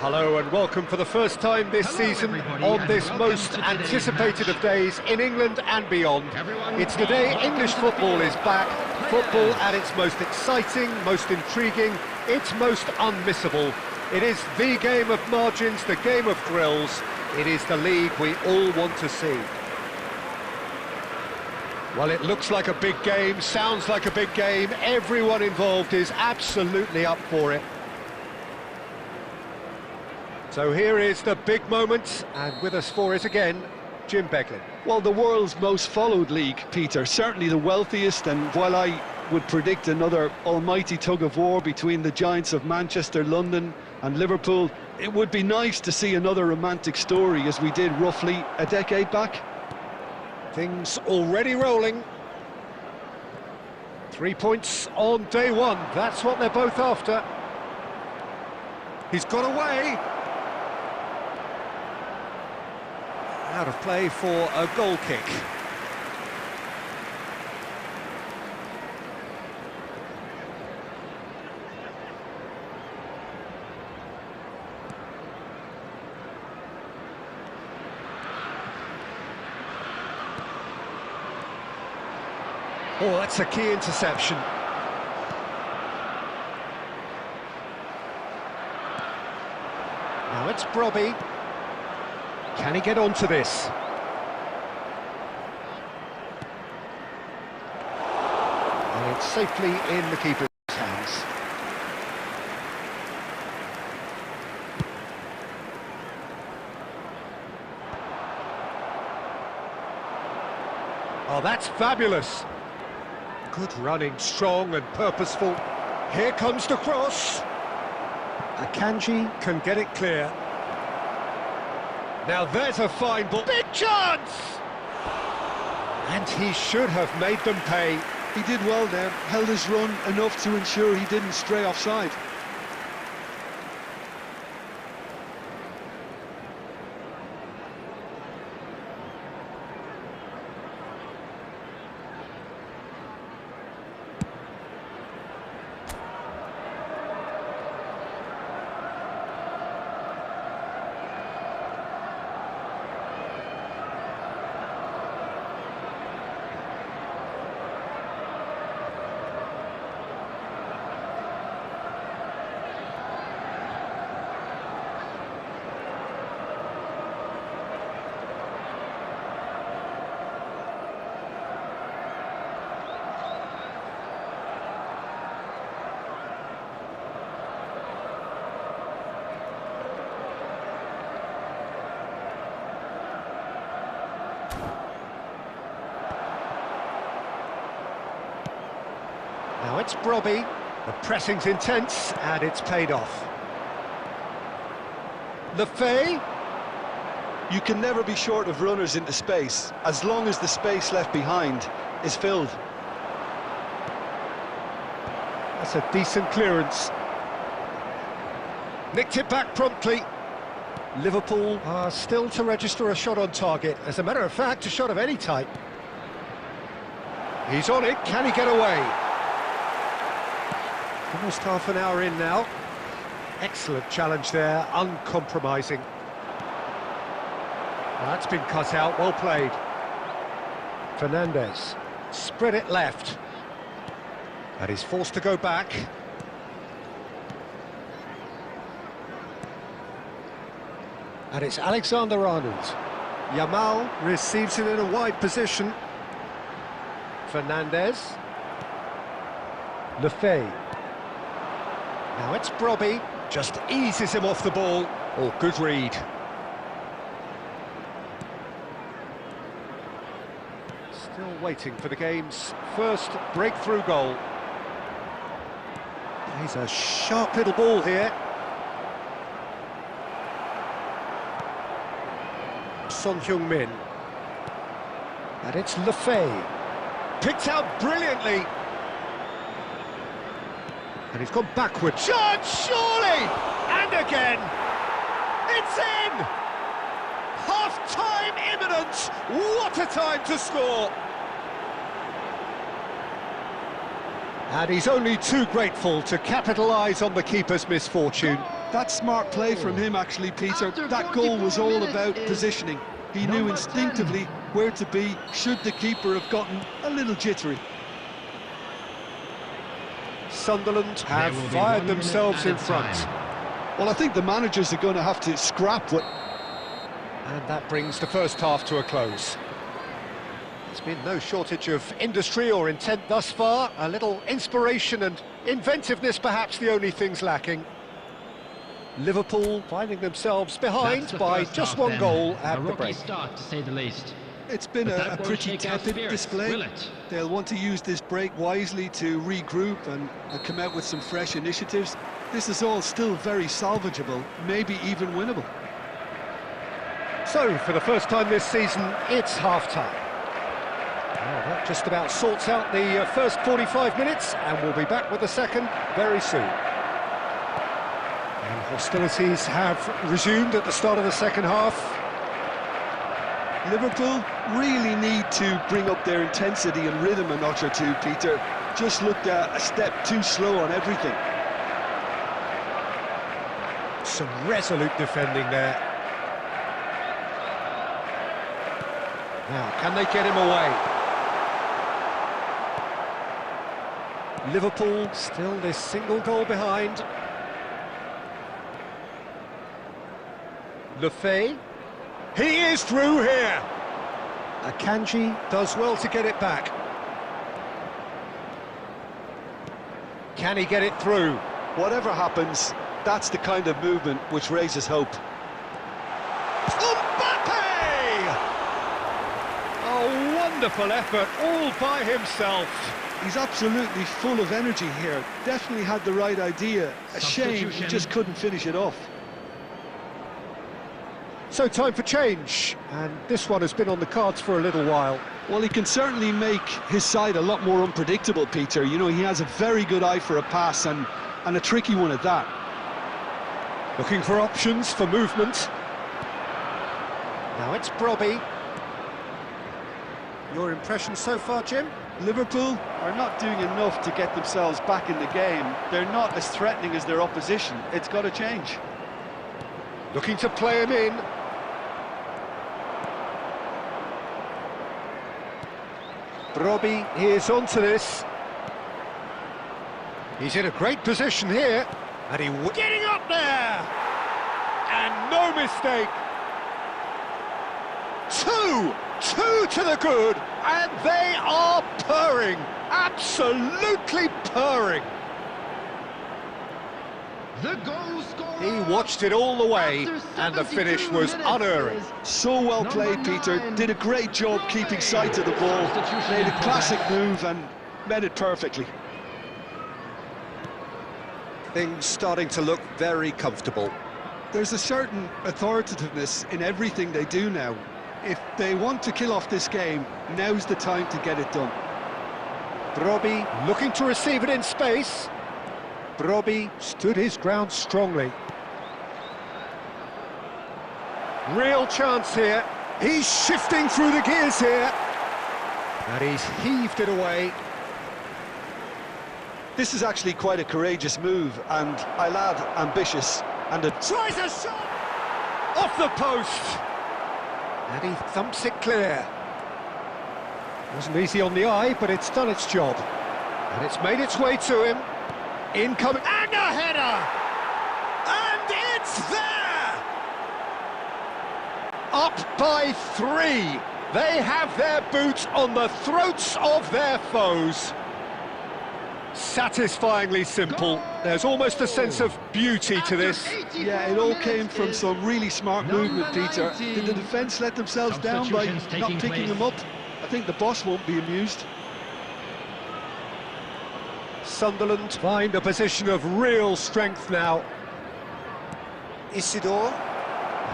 Hello and welcome for the first time this season on this most anticipated of days in England and beyond. It's the day English football is back, football at its most exciting, most intriguing, its most unmissable. It is the game of margins, the game of thrills. It is the league we all want to see. Well, it looks like a big game, sounds like a big game. Everyone involved is absolutely up for it. So here is the big moment, and with us for it again, Jim Beglin. Well, the world's most followed league, Peter, certainly the wealthiest, and while I would predict another almighty tug-of-war between the giants of Manchester, London and Liverpool, it would be nice to see another romantic story as we did roughly a decade back. Things already rolling. 3 points on day one, that's what they're both after. He's got away. Out of play for a goal kick. Oh, that's a key interception. Now it's Brobby. Can he get onto this? And it's safely in the keeper's hands. Oh, that's fabulous. Good running, strong and purposeful. Here comes the cross. Akanji can get it clear. Now there's a fine ball. Big chance! And he should have made them pay. He did well there, held his run enough to ensure he didn't stray offside. Now it's Brobby. The pressing's intense, and it's paid off. Lefay. You can never be short of runners into space, as long as the space left behind is filled. That's a decent clearance. Nicked it back promptly. Liverpool are still to register a shot on target. As a matter of fact, a shot of any type. He's on it. Can he get away? Almost half an hour in now. Excellent challenge there, uncompromising. Well, that's been cut out, well played. Fernandes, spread it left. And he's forced to go back. And it's Alexander-Arnold. Yamal receives it in a wide position. Fernandes. Lefay. Now it's Brobby, just eases him off the ball. Oh, good read. Still waiting for the game's first breakthrough goal. He's a sharp little ball here. Son Heung-min. And it's Lefay. Picked out brilliantly. And he's gone backward. Shot, surely! And again! It's in! Half-time imminent! What a time to score! And he's only too grateful to capitalise on the keeper's misfortune. That's smart play from him, actually, Peter. That goal was all about positioning. He knew instinctively where to be should the keeper have gotten a little jittery. Sunderland have fired themselves in front. Well, I think the managers are going to have to scrap what... And that brings the first half to a close. There's been no shortage of industry or intent thus far. A little inspiration and inventiveness, perhaps the only things lacking. Liverpool finding themselves behind by just one goal at the break. Start, to say the least. It's been a pretty tepid display. They'll want to use this break wisely to regroup and come out with some fresh initiatives. This is all still very salvageable, maybe even winnable. So, for the first time this season, it's half-time. Well, that just about sorts out the first 45 minutes, and we'll be back with the second very soon. And hostilities have resumed at the start of the second half. Liverpool really need to bring up their intensity and rhythm a notch or two, Peter. Just looked a step too slow on everything. Some resolute defending there. Now, can they get him away? Liverpool still this single goal behind. Lefay. He is through here. Akanji does well to get it back. Can he get it through? Whatever happens, that's the kind of movement which raises hope. Mbappe! Oh, Wonderful effort, all by himself. He's absolutely full of energy here. Definitely had the right idea. A shame he just couldn't finish it off. So time for change, and this one has been on the cards for a little while. Well, he can certainly make his side a lot more unpredictable, Peter. You know, he has a very good eye for a pass, and a tricky one at that. Looking for options for movement. Now it's Brobby. Your impression so far, Jim? Liverpool are not doing enough to get themselves back in the game. They're not as threatening as their opposition. It's got to change. Looking to play him in. Brobby is onto this. He's in a great position here. And getting up there! And no mistake. Two to the good, and they are purring, absolutely purring. The goal scorer. He watched it all the way, and the finish was unerring. So well played, Peter. Did a great job keeping sight of the ball. Made a classic move and met it perfectly. Things starting to look very comfortable. There's a certain authoritativeness in everything they do now. If they want to kill off this game, now's the time to get it done. Brobby looking to receive it in space. Brobby stood his ground strongly. Real chance here. He's shifting through the gears here. And he's heaved it away. This is actually quite a courageous move, and I'll add ambitious. And tries a shot! Off the post! And he thumps it clear. Wasn't easy on the eye, but it's done its job. And it's made its way to him. Incoming, and a header! And it's there! Up by 3. They have their boots on the throats of their foes. Satisfyingly simple. There's almost a sense of beauty to this. Yeah, it all came from some really smart movement, Peter. Did the defence let themselves down by not picking them up? I think the boss won't be amused. Sunderland find a position of real strength now. Isidore.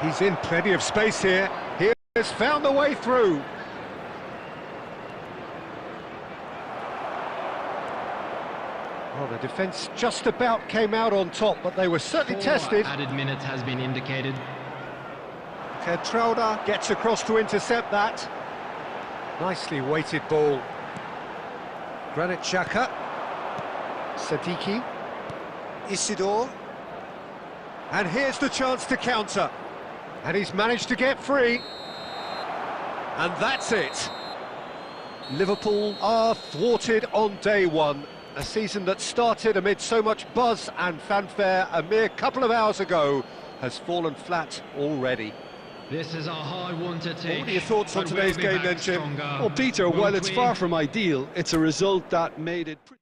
He's in plenty of space here. He has found the way through. Well, the defence just about came out on top, but they were certainly tested. Added minutes has been indicated. Kertrauda gets across to intercept that. Nicely weighted ball. Granit Xhaka. Sadiki. Isidore. And here's the chance to counter. And he's managed to get free. And that's it. Liverpool are thwarted on day one. A season that started amid so much buzz and fanfare a mere couple of hours ago has fallen flat already. This is a hard one to take. What are your thoughts on today's game then, Jim? Well, Peter, while it's far from ideal, it's a result that made it pretty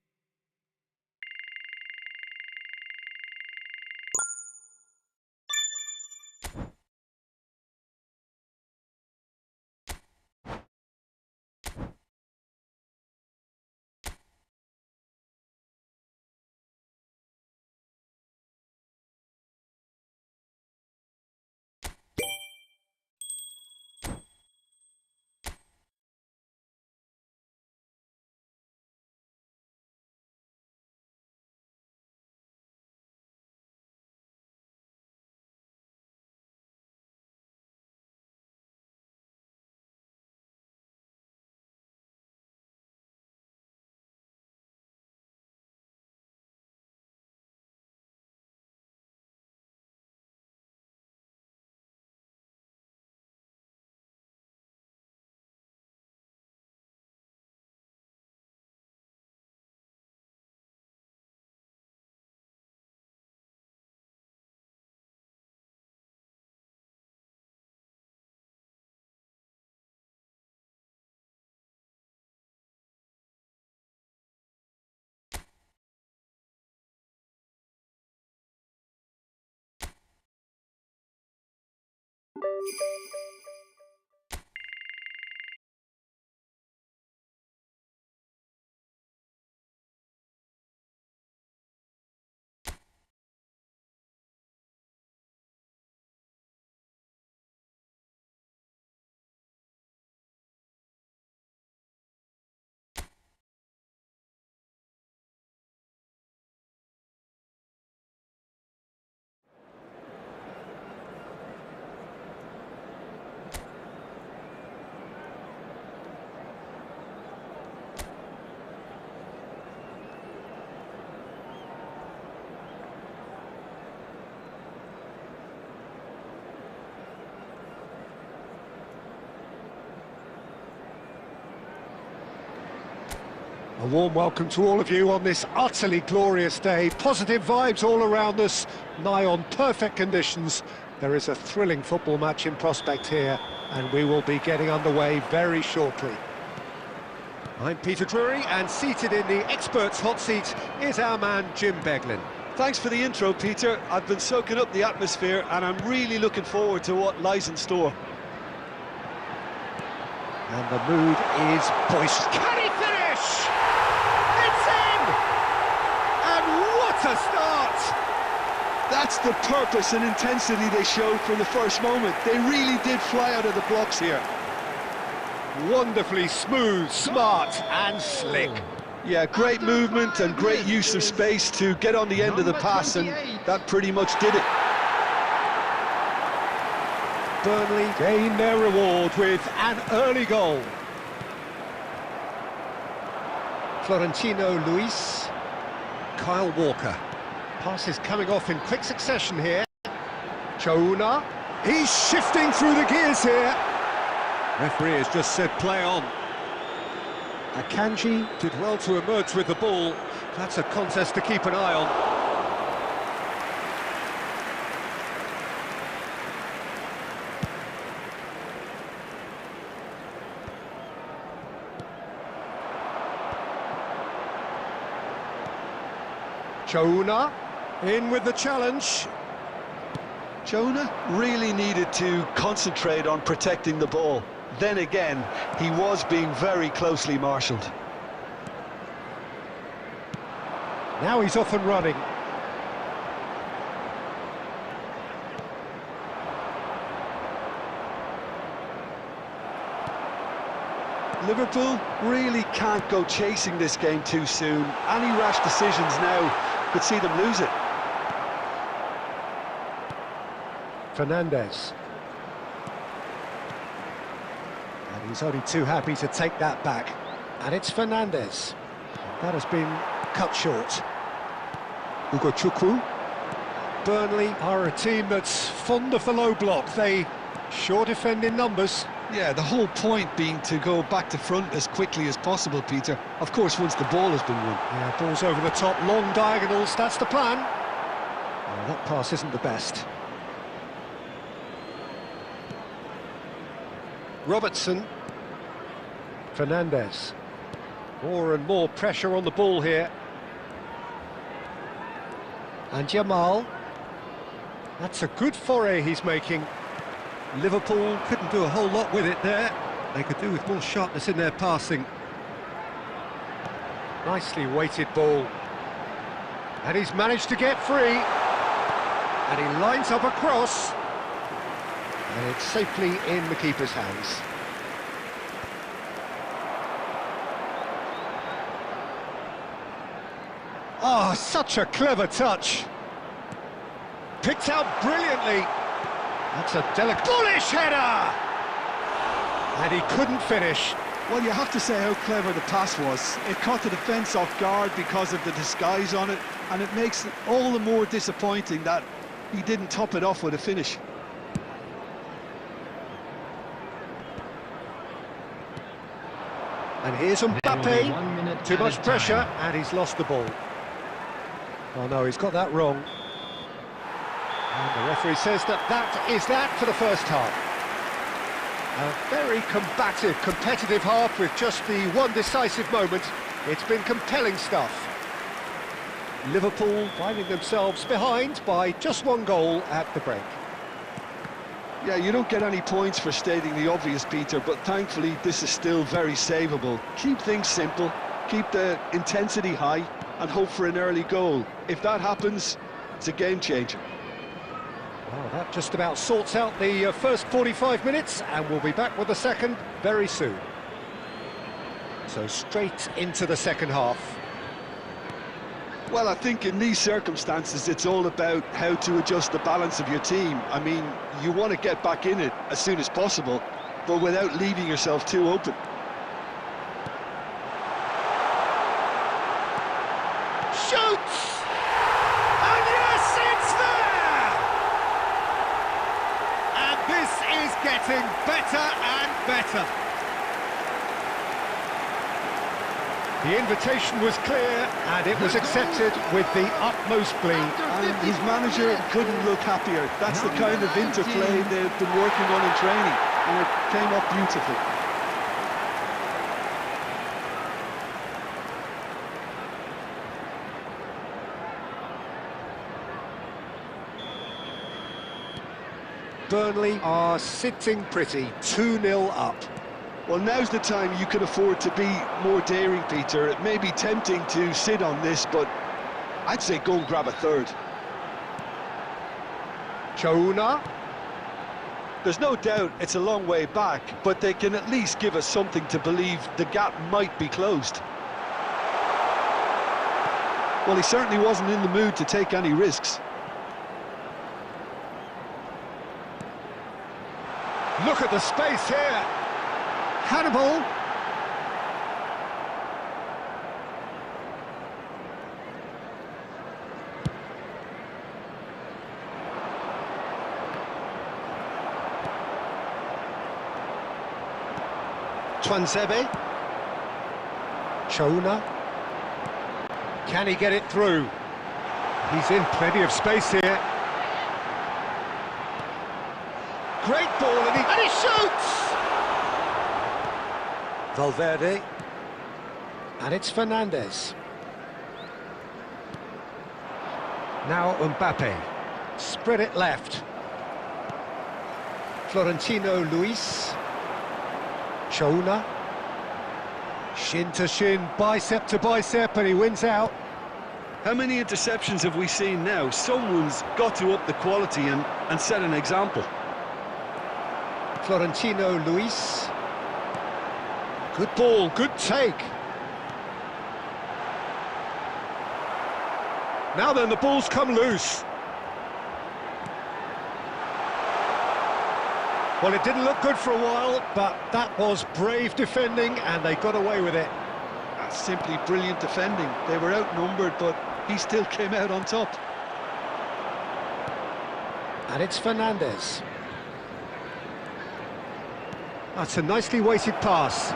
A warm welcome to all of you on this utterly glorious day. Positive vibes all around us, nigh on perfect conditions. There is a thrilling football match in prospect here, and we will be getting underway very shortly. I'm Peter Drury, and seated in the experts' hot seat is our man Jim Beglin. Thanks for the intro, Peter. I've been soaking up the atmosphere, and I'm really looking forward to what lies in store. And the mood is boisterous. Can he finish? It's in! And what a start! That's the purpose and intensity they showed from the first moment. They really did fly out of the blocks here. Wonderfully smooth, smart and slick. Yeah, great movement and great use of space to get on the end of the pass, and that pretty much did it. Burnley gain their reward with an early goal. Florentino Luis, Kyle Walker. Passes coming off in quick succession here. Jonah, he's shifting through the gears here. Referee has just said play on. Akanji did well to emerge with the ball. That's a contest to keep an eye on. Jonah, in with the challenge. Jonah really needed to concentrate on protecting the ball. Then again, he was being very closely marshalled. Now he's off and running. Liverpool really can't go chasing this game too soon. Any rash decisions now could see them lose it. Fernandes. And he's only too happy to take that back. And it's Fernandes. That has been cut short. Ugo Chukwu. Burnley are a team that's fond of the low block. They sure defend in numbers. Yeah, the whole point being to go back to front as quickly as possible, Peter. Of course, once the ball has been won. Yeah, ball's over the top, long diagonals, that's the plan. Well, that pass isn't the best. Robertson. Fernandes. More and more pressure on the ball here. And Jamal. That's a good foray he's making. Liverpool couldn't do a whole lot with it there. They could do with more sharpness in their passing. Nicely weighted ball. And he's managed to get free. And he lines up a cross. And it's safely in the keeper's hands. Oh, such a clever touch. Picked out brilliantly. That's a delicate, bullish header! And he couldn't finish. Well, you have to say how clever the pass was. It caught the defence off guard because of the disguise on it, and it makes it all the more disappointing that he didn't top it off with a finish. And here's Mbappe. Too much pressure, and he's lost the ball. Oh no, he's got that wrong. And the referee says that is that for the first half. A very combative, competitive half with just the one decisive moment. It's been compelling stuff. Liverpool finding themselves behind by just one goal at the break. Yeah, you don't get any points for stating the obvious, Peter, but thankfully this is still very savable. Keep things simple, keep the intensity high, and hope for an early goal. If that happens, it's a game changer. Well, that just about sorts out the first 45 minutes, and we'll be back with the second very soon. So straight into the second half. Well, I think in these circumstances, it's all about how to adjust the balance of your team. I mean, you want to get back in it as soon as possible, but without leaving yourself too open. Shoots! And yes, it's there! And this is getting better and better. The invitation was clear, and it was accepted with the utmost glee. And his manager couldn't look happier. That's the kind of interplay they've been working on in training, and it came up beautifully. Burnley are sitting pretty, 2-0 up. Well, now's the time you can afford to be more daring, Peter. It may be tempting to sit on this, but I'd say go and grab a third. Chouna. There's no doubt it's a long way back, but they can at least give us something to believe the gap might be closed. Well, he certainly wasn't in the mood to take any risks. Look at the space here. Hannibal. Tuanzebe. Chouna. Can he get it through? He's in plenty of space here. Great ball, and he shoots! Valverde. And it's Fernandes. Now Mbappe. Spread it left. Florentino Luis. Chouna. Shin to shin, bicep to bicep, and he wins out. How many interceptions have we seen now? Someone's got to up the quality and set an example. Florentino Luis. Good ball, good take. Now then, the ball's come loose. Well, it didn't look good for a while, but that was brave defending, and they got away with it. That's simply brilliant defending. They were outnumbered, but he still came out on top. And it's Fernandes. That's a nicely weighted pass.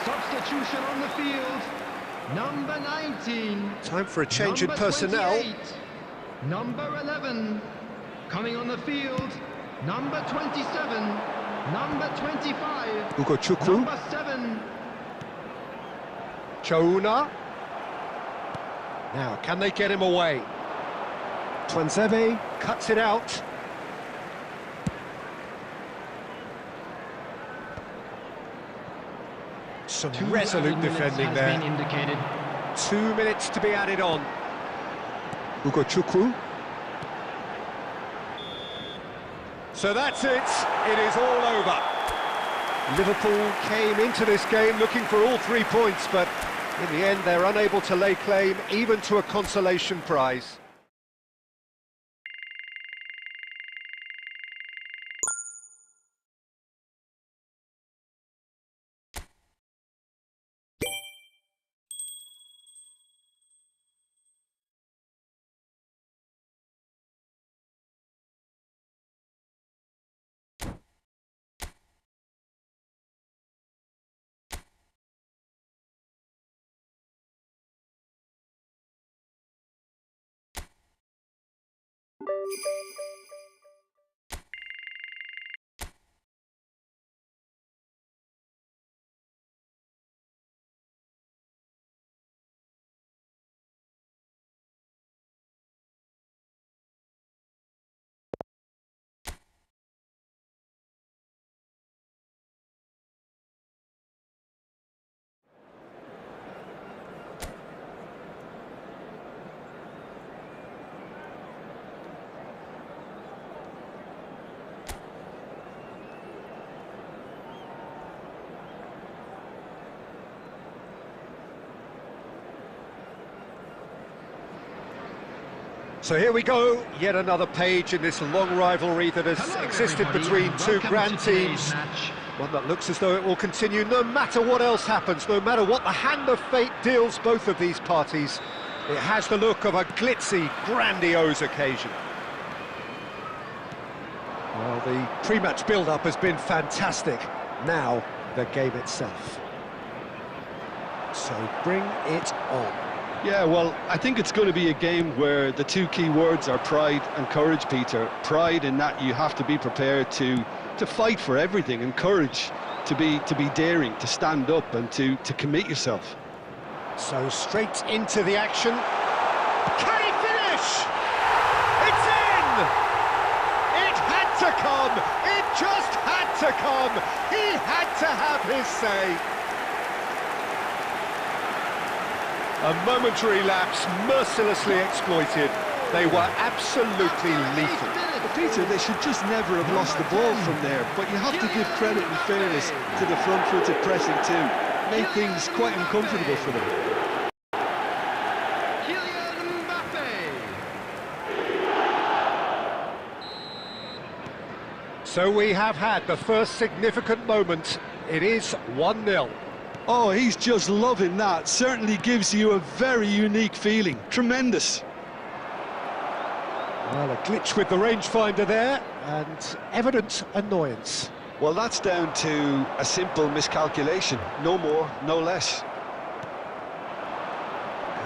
Substitution on the field. Number 19. Time for a change in personnel. 28. Number 11. Coming on the field. Number 27. Number 25. Hugo Chukwu. Number 7. Chouna. Now, can they get him away? Tuanzebe cuts it out. Some resolute defending there. 2 minutes to be added on. Hugo Chukwu. So that's it. It is all over. Liverpool came into this game looking for all 3 points, but in the end they're unable to lay claim even to a consolation prize. So here we go, yet another page in this long rivalry that has existed between two grand teams. One that looks as though it will continue no matter what else happens, no matter what the hand of fate deals both of these parties. It has the look of a glitzy, grandiose occasion. Well, the pre-match build-up has been fantastic. Now, the game itself. So bring it on. Yeah, well, I think it's going to be a game where the two key words are pride and courage, Peter. Pride in that you have to be prepared to fight for everything, and courage to be daring, to stand up and to commit yourself. So straight into the action. Can he finish? It's in! It had to come! It just had to come! He had to have his say. A momentary lapse, mercilessly exploited. They were absolutely lethal. But Peter, they should just never have lost the ball from there, but you have to give credit and fairness to the front-footed pressing too. Made things quite uncomfortable for them. So we have had the first significant moment. It is 1-0. Oh, he's just loving that. Certainly gives you a very unique feeling. Tremendous. Well, a glitch with the rangefinder there, and evident annoyance. Well, that's down to a simple miscalculation. No more, no less.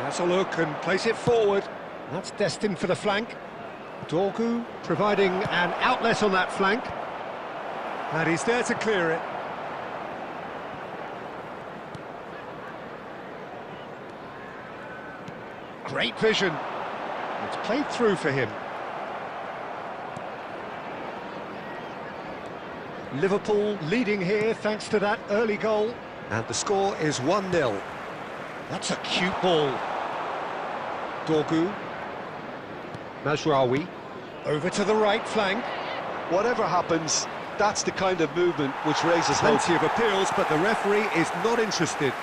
Has a look and place it forward. That's destined for the flank. Dorgu providing an outlet on that flank. And he's there to clear it. Great vision. It's played through for him. Liverpool leading here thanks to that early goal. And the score is 1-0. That's a cute ball. Dorgu. Mazraoui. Over to the right flank. Whatever happens, that's the kind of movement which raises hope. Plenty of appeals, but the referee is not interested.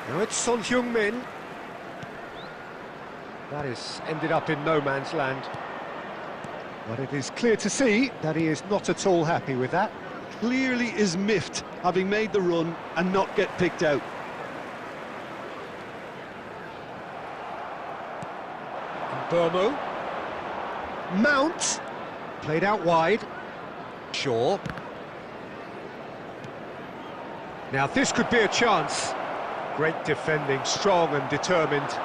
Now it's Son Heung-min. That has ended up in no man's land. But it is clear to see that he is not at all happy with that. Clearly is miffed, having made the run and not get picked out. Burmo. Mount. Played out wide. Shaw. Now this could be a chance. Great defending, strong and determined.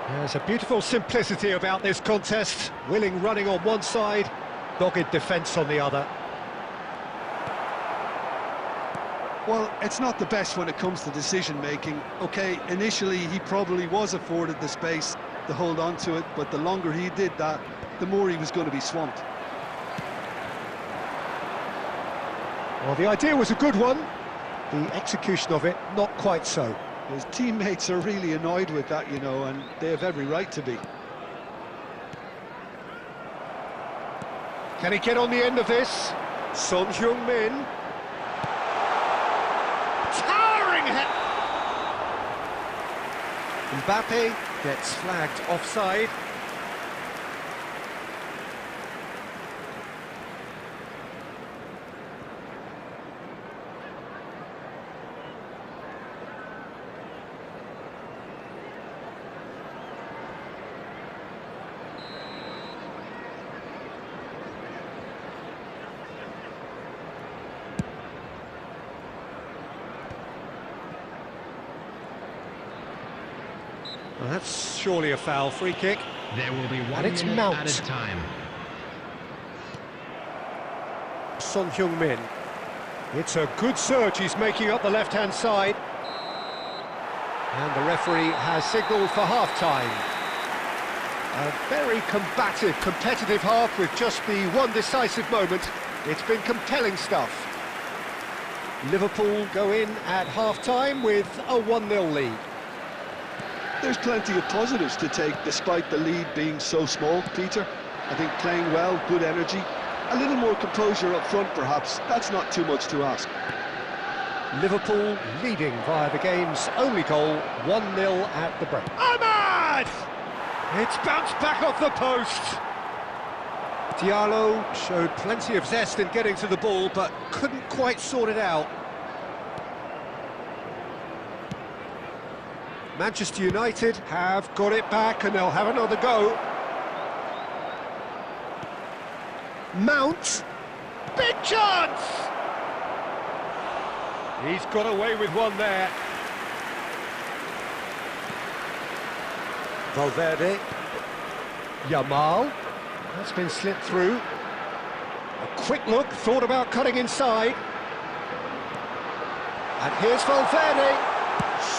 There's a beautiful simplicity about this contest. Willing running on one side, dogged defence on the other. Well, it's not the best when it comes to decision-making. OK, initially he probably was afforded the space to hold on to it, but the longer he did that, the more he was going to be swamped. Well, the idea was a good one. The execution of it, not quite so. His teammates are really annoyed with that, you know, and they have every right to be. Can he get on the end of this? Son Heung-min. Towering hit! Mbappe gets flagged offside. Well, that's surely a foul. Free kick. There will be 1 it's minute Mount. at a time. Son Heung-min. It's a good surge he's making up the left-hand side. And the referee has signalled for half-time. A very combative, competitive half with just the one decisive moment. It's been compelling stuff. Liverpool go in at half-time with a 1-0 lead. There's plenty of positives to take despite the lead being so small, Peter. I think playing well, good energy, a little more composure up front perhaps, that's not too much to ask. Liverpool leading via the game's only goal, 1-0 at the break. Ahmad! It's bounced back off the post. Diallo showed plenty of zest in getting to the ball, but couldn't quite sort it out. Manchester United have got it back and they'll have another go. Mount, big chance! He's got away with one there. Valverde. Yamal. That's been slipped through. A quick look, thought about cutting inside. And here's Valverde.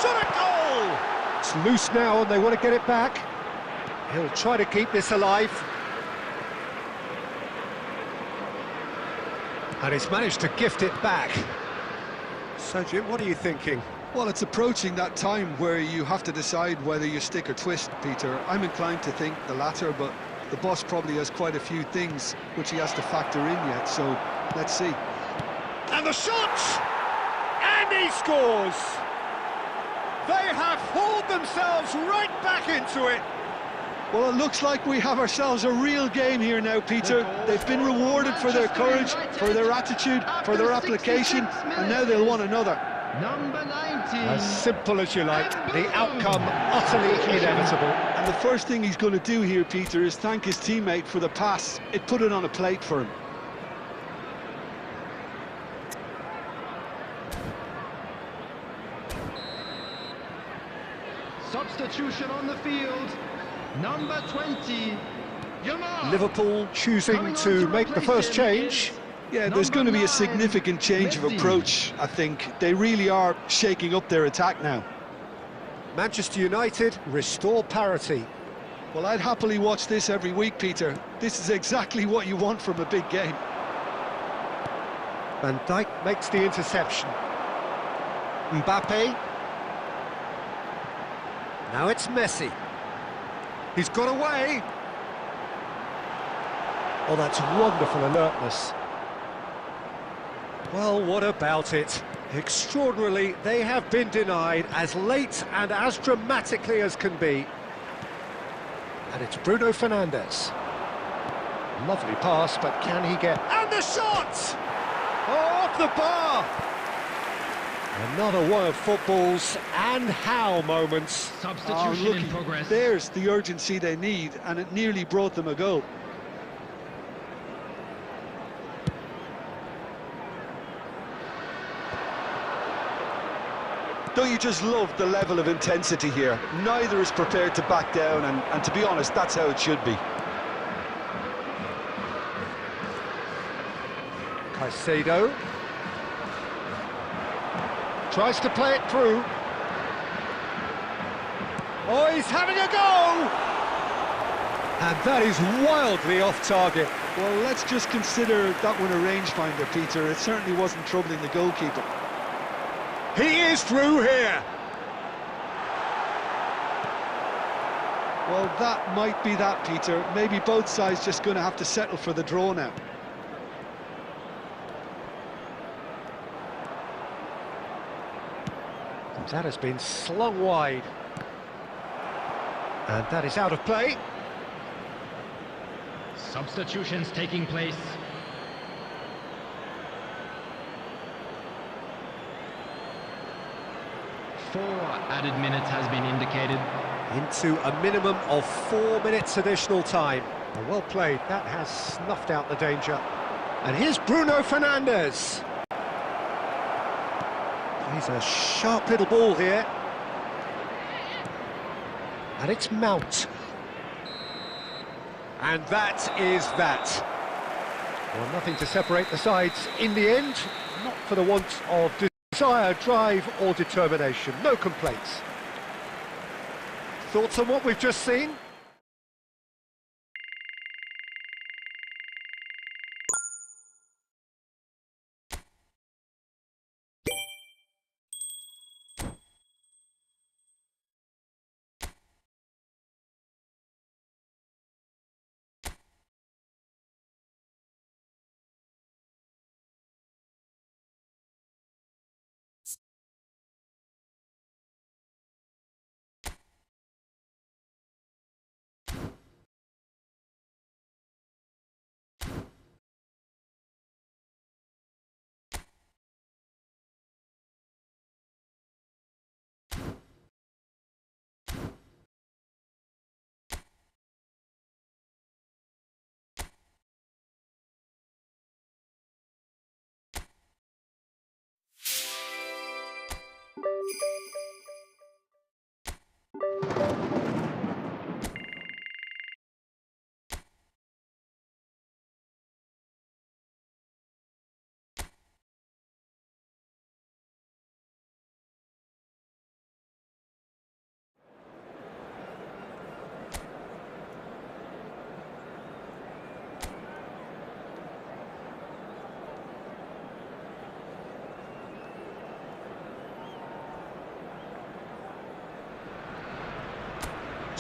Shot a goal! It's loose now and they want to get it back. He'll try to keep this alive. And he's managed to gift it back. So, Jim, what are you thinking? Well, it's approaching that time where you have to decide whether you stick or twist, Peter. I'm inclined to think the latter, but the boss probably has quite a few things which he has to factor in yet, so let's see. And the shot! And he scores! They have hauled themselves right back into it. Well, it looks like we have ourselves a real game here now, Peter. They've been rewarded for their courage, for their attitude, for their application, and now they'll want another. Number 19. As simple as you like, the outcome utterly inevitable. And the first thing he's going to do here, Peter, is thank his teammate for the pass. It put it on a plate for him. Substitution on the field. Number 20. Yamal. Liverpool choosing to make the first change. Yeah, there's going to be a significant change of approach, I think. They really are shaking up their attack now. Manchester United restore parity. Well, I'd happily watch this every week, Peter. This is exactly what you want from a big game. Van Dijk makes the interception. Mbappe. Now it's Messi. He's got away. Oh, that's wonderful alertness. Well, what about it? Extraordinarily, they have been denied as late and as dramatically as can be. And it's Bruno Fernandes. Lovely pass, but can he get... And the shot! Oh, off the bar! Another one of football's and how moments. Substitution in progress. There's the urgency they need, and it nearly brought them a goal. Don't you just love the level of intensity here? Neither is prepared to back down, and to be honest, that's how it should be. Caicedo. Tries to play it through. Oh, he's having a go! And that is wildly off target. Well, let's just consider that one a rangefinder, Peter. It certainly wasn't troubling the goalkeeper. He is through here. Well, that might be that, Peter. Maybe both sides just going to have to settle for the draw now. That has been slung wide. And that is out of play. Substitutions taking place. Four added minutes has been indicated. Into a minimum of 4 minutes additional time. Well played, that has snuffed out the danger. And here's Bruno Fernandes. He's a sharp little ball here. And it's Mount. And that is that. Well, nothing to separate the sides in the end, not for the want of desire, drive or determination. No complaints. Thoughts on what we've just seen?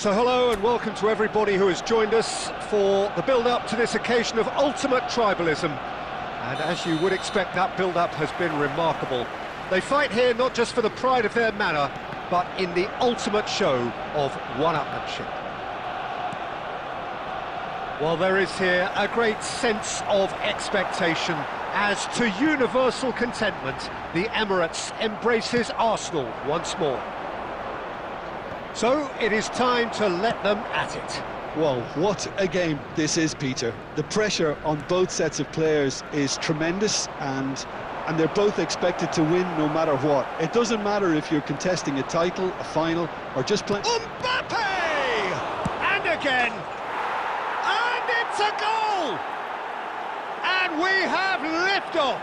So hello and welcome to everybody who has joined us for the build-up to this occasion of ultimate tribalism. And as you would expect, that build-up has been remarkable. They fight here not just for the pride of their manor, but in the ultimate show of one-upmanship. Well, there is here a great sense of expectation as, to universal contentment, the Emirates embraces Arsenal once more. So it is time to let them at it. Well, what a game this is, Peter. The pressure on both sets of players is tremendous, and they're both expected to win no matter what. It doesn't matter if you're contesting a title, a final, or just playing... Mbappe! And again! And it's a goal! And we have liftoff!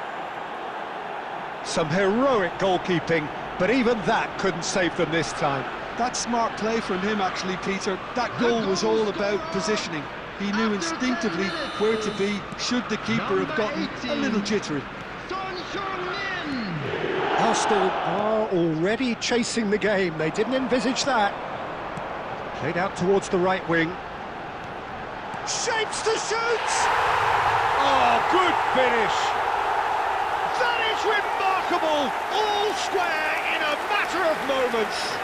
Some heroic goalkeeping, but even that couldn't save them this time. That's smart play from him, actually, Peter. That goal was all about positioning. He knew instinctively where to be, should the keeper have gotten a little jittery. Arsenal are already chasing the game. They didn't envisage that. Played out towards the right wing. Shapes to shoot! Oh, good finish! That is remarkable! All square in a matter of moments.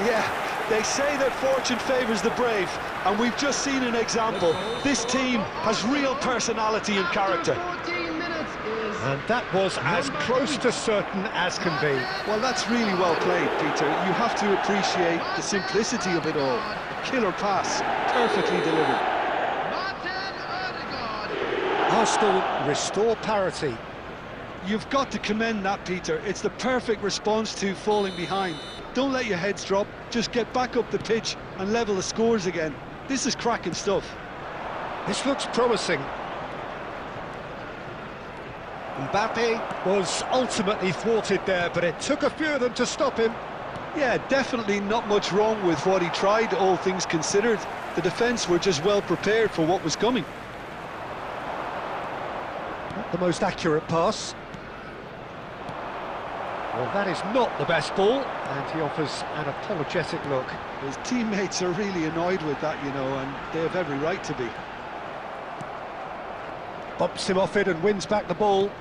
Yeah, they say that fortune favours the brave, and we've just seen an example. This team has real personality and character. And that was as close to certain as can be. Well, that's really well played, Peter. You have to appreciate the simplicity of it all. Killer pass, perfectly delivered. Arsenal restore parity. You've got to commend that, Peter. It's the perfect response to falling behind. Don't let your heads drop, just get back up the pitch and level the scores again. This is cracking stuff. This looks promising. Mbappe was ultimately thwarted there, but it took a few of them to stop him. Yeah, definitely not much wrong with what he tried, all things considered. The defence were just well prepared for what was coming. Not the most accurate pass. Well, that is not the best ball, and he offers an apologetic look. His teammates are really annoyed with that, you know, and they have every right to be. Bumps him off it and wins back the ball.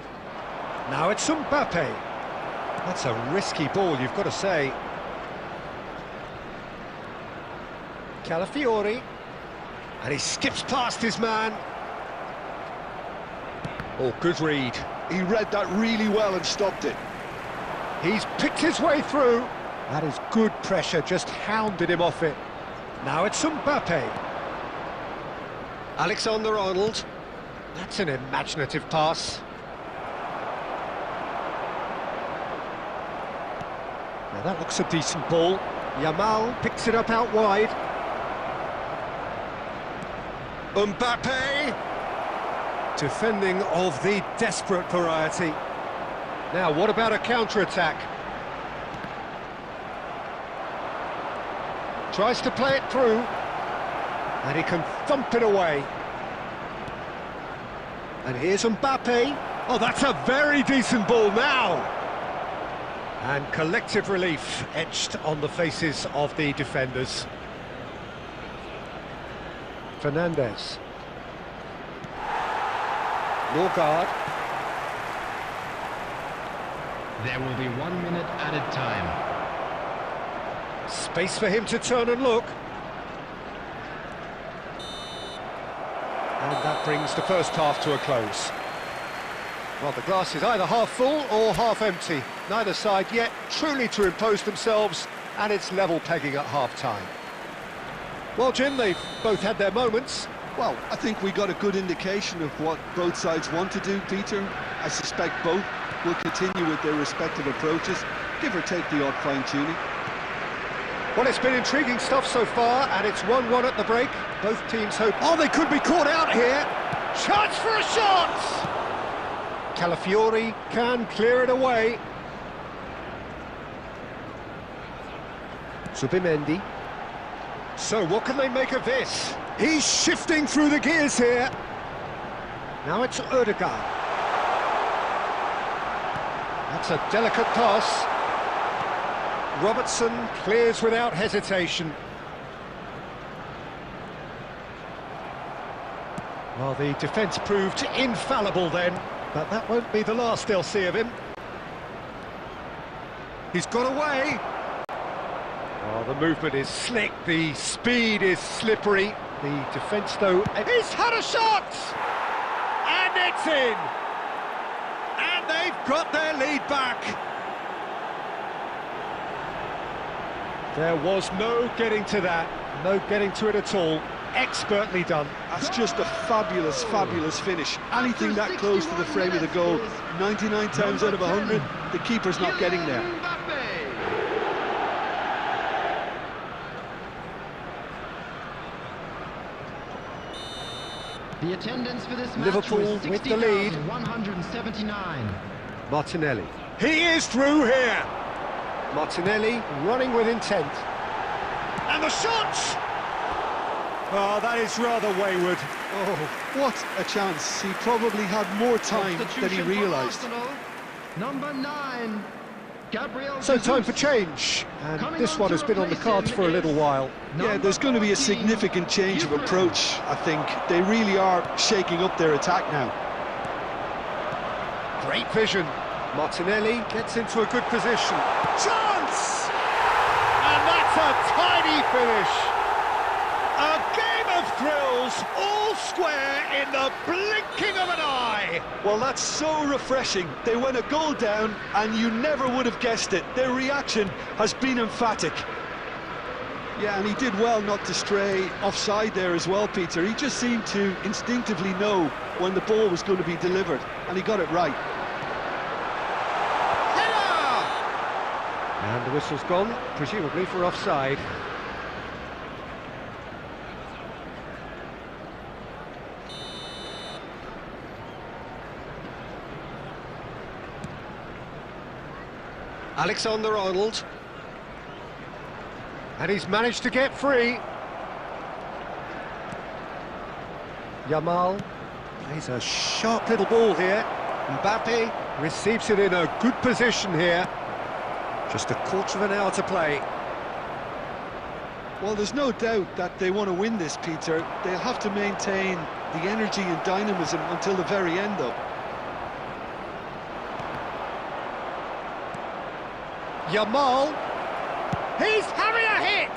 Now it's Mbappe. That's a risky ball, you've got to say. Calafiori. And he skips past his man. Oh, good read. He read that really well and stopped it. He's picked his way through. That is good pressure, just hounded him off it. Now it's Mbappe. Alexander-Arnold. That's an imaginative pass. Now that looks a decent ball. Yamal picks it up out wide. Mbappe! Defending of the desperate variety. Now, what about a counter-attack? Tries to play it through, and he can thump it away. And here's Mbappe. Oh, that's a very decent ball now. And collective relief etched on the faces of the defenders. Fernandez. Norgard. There will be 1 minute added time. Space for him to turn and look. And that brings the first half to a close. Well, the glass is either half full or half empty. Neither side yet truly to impose themselves, and it's level pegging at half-time. Well, Jim, they've both had their moments. Well, I think we got a good indication of what both sides want to do, Peter. I suspect both will continue with their respective approaches, give or take the odd fine-tuning. Well, it's been intriguing stuff so far, and it's 1-1 at the break. Both teams hope... Oh, they could be caught out here! Chance for a shot! Calafiori can clear it away. Zubimendi. So, what can they make of this? He's shifting through the gears here. Now it's Ødegaard. That's a delicate pass. Robertson clears without hesitation. Well, the defence proved infallible then, but that won't be the last they'll see of him. He's got away. Oh, the movement is slick, the speed is slippery. The defence, though, he's had a shot! And it's in! And they've got their lead back. There was no getting to that, no getting to it at all. Expertly done. That's just a fabulous, fabulous finish. Anything that close to the frame of the goal, 99 times out of 100, the keeper's not getting there. The attendance for this match Liverpool was with the lead. 60,179. Martinelli. He is through here. Martinelli running with intent. And the shot! Oh, that is rather wayward. Oh, what a chance. He probably had more time than he realised. Number 9, Gabriel. So time for change, and this one has been on the cards for a little while. Yeah, there's going to be a significant change of approach, I think. They really are shaking up their attack now. Great vision. Martinelli gets into a good position. Chance! And that's a tiny finish. A game of thrills, all square in the blinking of an eye. Well, that's so refreshing. They went a goal down and you never would have guessed it. Their reaction has been emphatic. Yeah, and he did well not to stray offside there as well, Peter. He just seemed to instinctively know when the ball was going to be delivered, and he got it right. Header! And the whistle's gone, presumably for offside. Alexander-Arnold, and he's managed to get free. Yamal plays a sharp little ball here. Mbappe receives it in a good position here. Just a quarter of an hour to play. Well, there's no doubt that they want to win this, Peter. They'll have to maintain the energy and dynamism until the very end, though. Yamal, he's having a hit!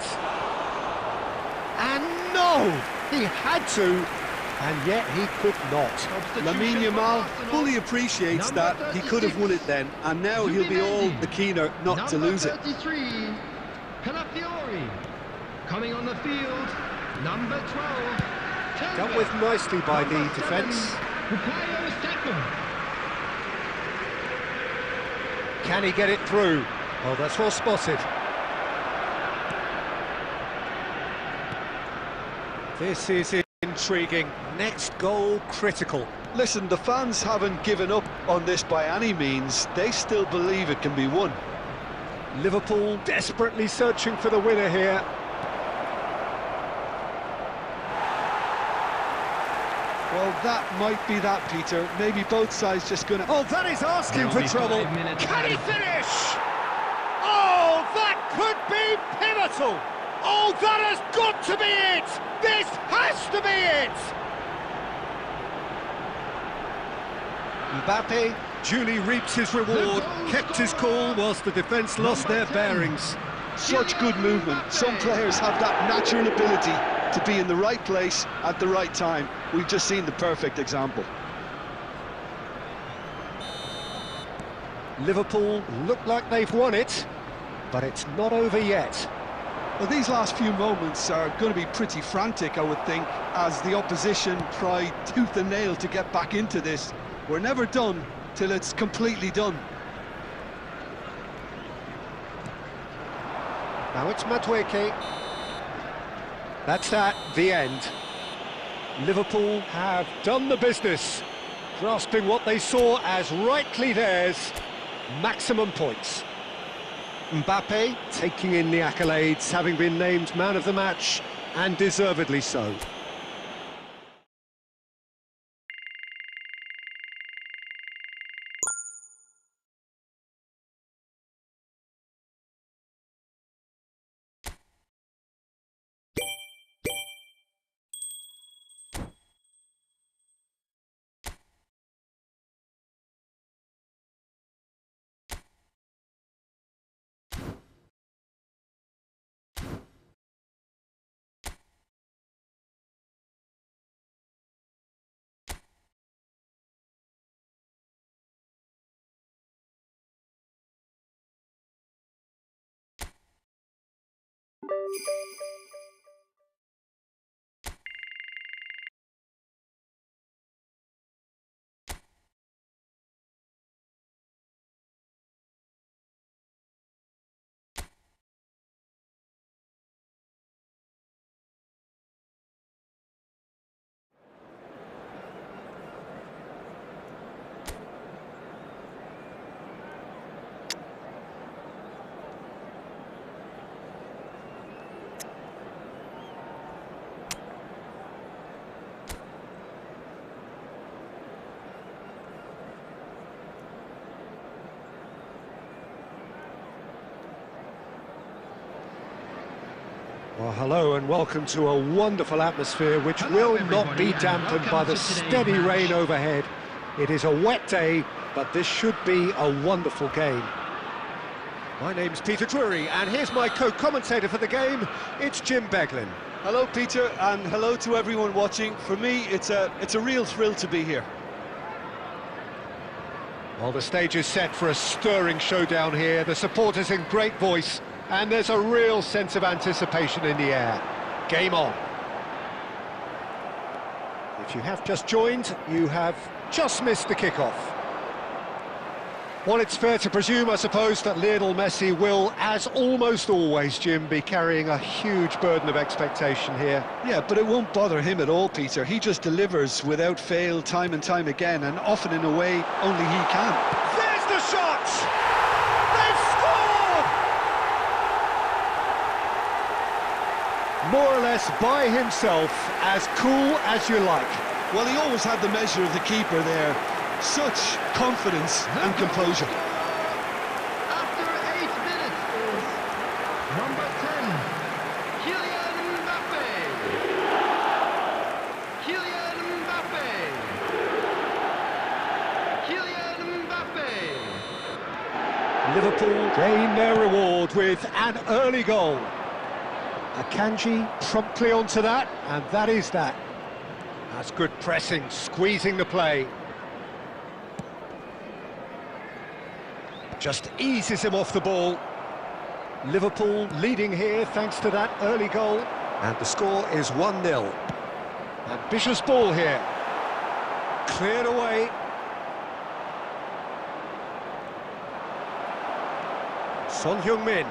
And no, he had to, and yet he could not. Lamine Yamal fully appreciates that he could have won it then, and now he'll be all the keener not to lose it. 33, Calafiori. Coming on the field, number 12. Dealt with nicely by the defence. Can he get it through? Oh, that's well spotted. This is intriguing. Next goal critical. Listen, the fans haven't given up on this by any means. They still believe it can be won. Liverpool desperately searching for the winner here. Well, that might be that, Peter. Maybe both sides just going to... Oh, that is asking for trouble. Can he finish? Oh, that could be pivotal. Oh, that has got to be it. This has to be it. Mbappe duly reaps his reward, kept his cool whilst the defence lost their bearings. Such good movement. Some players have that natural ability to be in the right place at the right time. We've just seen the perfect example. Liverpool look like they've won it, but it's not over yet. Well, these last few moments are going to be pretty frantic, I would think, as the opposition try tooth and nail to get back into this. We're never done till it's completely done. Now it's Madueke. That's the end. Liverpool have done the business, grasping what they saw as rightly theirs, maximum points. Mbappe taking in the accolades, having been named man of the match, and deservedly so. Well, hello and welcome to a wonderful atmosphere which will not be dampened by the steady rain overhead. It is a wet day, but this should be a wonderful game. My name's Peter Drury, and here's my co-commentator for the game, it's Jim Beglin. Hello, Peter, and hello to everyone watching. For me, it's a real thrill to be here. Well, the stage is set for a stirring showdown here. The supporters in great voice, and there's a real sense of anticipation in the air. Game on. If you have just joined, you have just missed the kickoff. Well, it's fair to presume, I suppose, that Lionel Messi will, as almost always, Jim, be carrying a huge burden of expectation here. Yeah, but it won't bother him at all, Peter. He just delivers without fail time and time again, and often in a way only he can. There's the shot! They've scored! More or less by himself, as cool as you like. Well, he always had the measure of the keeper there. Such confidence and composure. After 8 minutes is number 10, Kylian Mbappe. Kylian Mbappe. Kylian Mbappe. Liverpool gain their reward with an early goal. Akanji promptly onto that, and that is that. That's good pressing, squeezing the play. Just eases him off the ball. Liverpool leading here thanks to that early goal. And the score is 1-0. Ambitious ball here. Cleared away. Son Heung-min.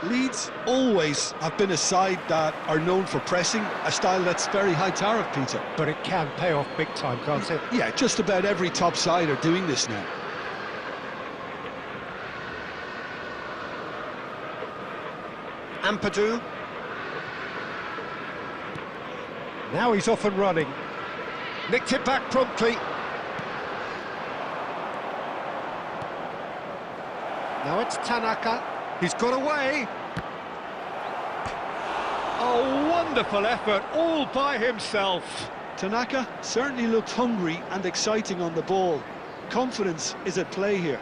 Leeds always have been a side that are known for pressing, a style that's very high tariff, Peter. But it can pay off big time, can't it? Yeah, just about every top side are doing this now. Ampadu. Now he's off and running. Nicked it back promptly. Now it's Tanaka. He's got away. A wonderful effort, all by himself. Tanaka certainly looked hungry and exciting on the ball. Confidence is at play here.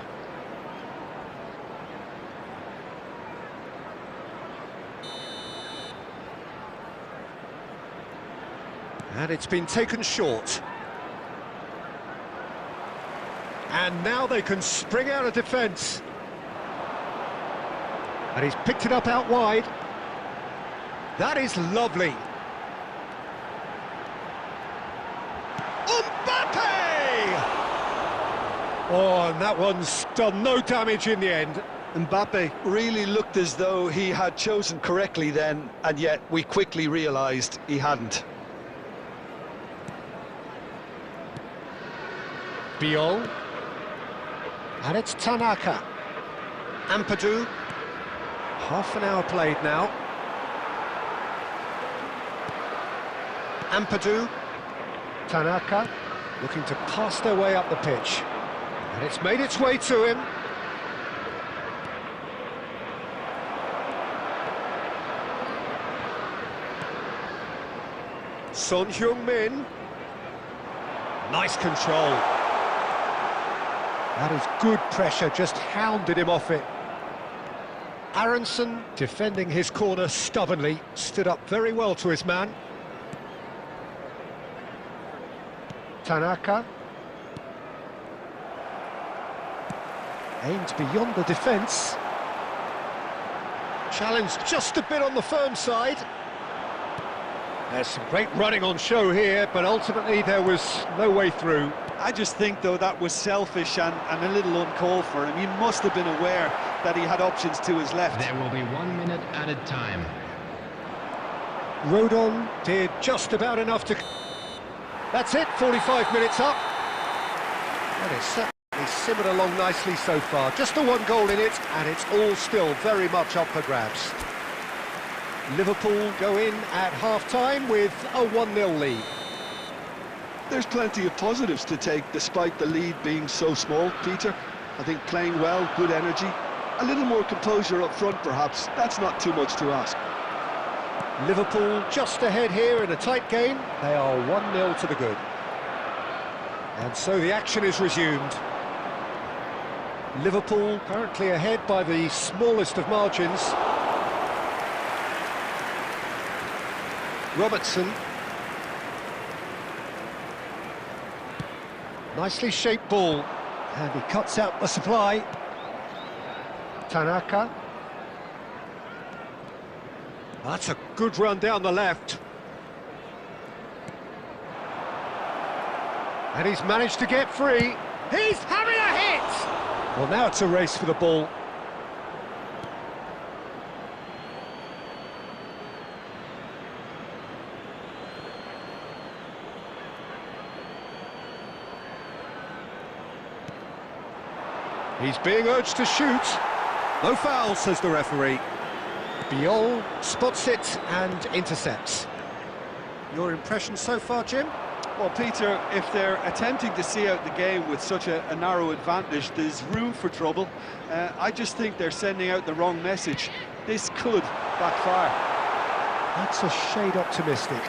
And it's been taken short. And now they can spring out of defence. And he's picked it up out wide. That is lovely. Mbappe! Oh, and that one's done no damage in the end. Mbappe really looked as though he had chosen correctly then, and yet we quickly realised he hadn't. Biol. And it's Tanaka. Ampadu. Half an hour played now. Ampadu. Tanaka looking to pass their way up the pitch. And it's made its way to him. Son Heung-min. Nice control. That is good pressure, just hounded him off it. Aronson, defending his corner stubbornly, stood up very well to his man. Tanaka. Aimed beyond the defence. Challenged just a bit on the firm side. There's some great running on show here, but ultimately there was no way through. I just think, though, that was selfish and a little uncalled for him. He must have been aware that he had options to his left. There will be 1 minute added time. Rodon did just about enough to... That's it, 45 minutes up. And it's certainly simmered along nicely so far. Just the one goal in it, and it's all still very much up for grabs. Liverpool go in at half-time with a 1-0 lead. There's plenty of positives to take despite the lead being so small, Peter. I think playing well, good energy, a little more composure up front perhaps. That's not too much to ask. Liverpool just ahead here in a tight game. They are 1-0 to the good. And so the action is resumed. Liverpool currently ahead by the smallest of margins. Robertson. Nicely shaped ball. And he cuts out the supply. Tanaka. That's a good run down the left. And he's managed to get free. He's having a hit! Well, now it's a race for the ball. He's being urged to shoot. No foul, says the referee. Biol spots it and intercepts. Your impression so far, Jim? Well, Peter, if they're attempting to see out the game with such a narrow advantage, there's room for trouble. I just think they're sending out the wrong message. This could backfire. That's a shade optimistic.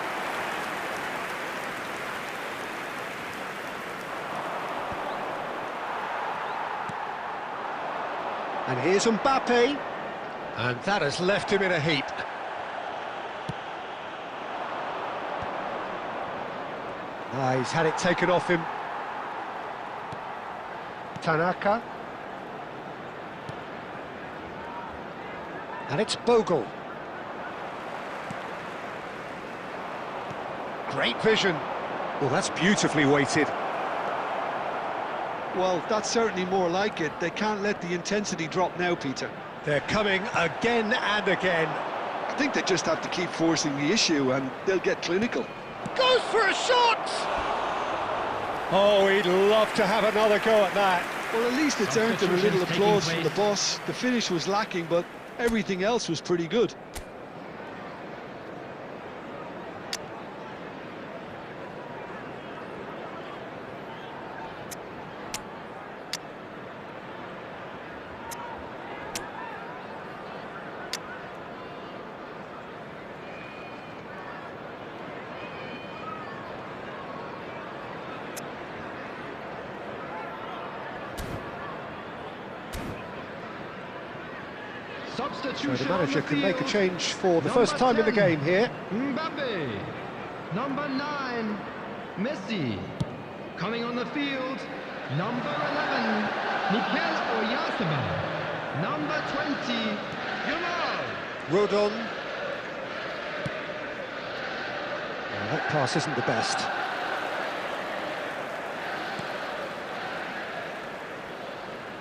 And here's Mbappe. And that has left him in a heap. He's had it taken off him. Tanaka. And it's Bogle. Great vision. Well, that's beautifully weighted. Well, that's certainly more like it. They can't let the intensity drop now, Peter. They're coming again and again. I think they just have to keep forcing the issue and they'll get clinical. Goes for a shot! Oh, he'd love to have another go at that. Well, at least it's earned them a little applause from the boss. The finish was lacking, but everything else was pretty good. So the manager can make a change for the first time in the game here. Mbappe. Number 9, Messi. Coming on the field, number 11, Mikel Oyarzabal. Number 20, Yamal. Rodon. That pass isn't the best.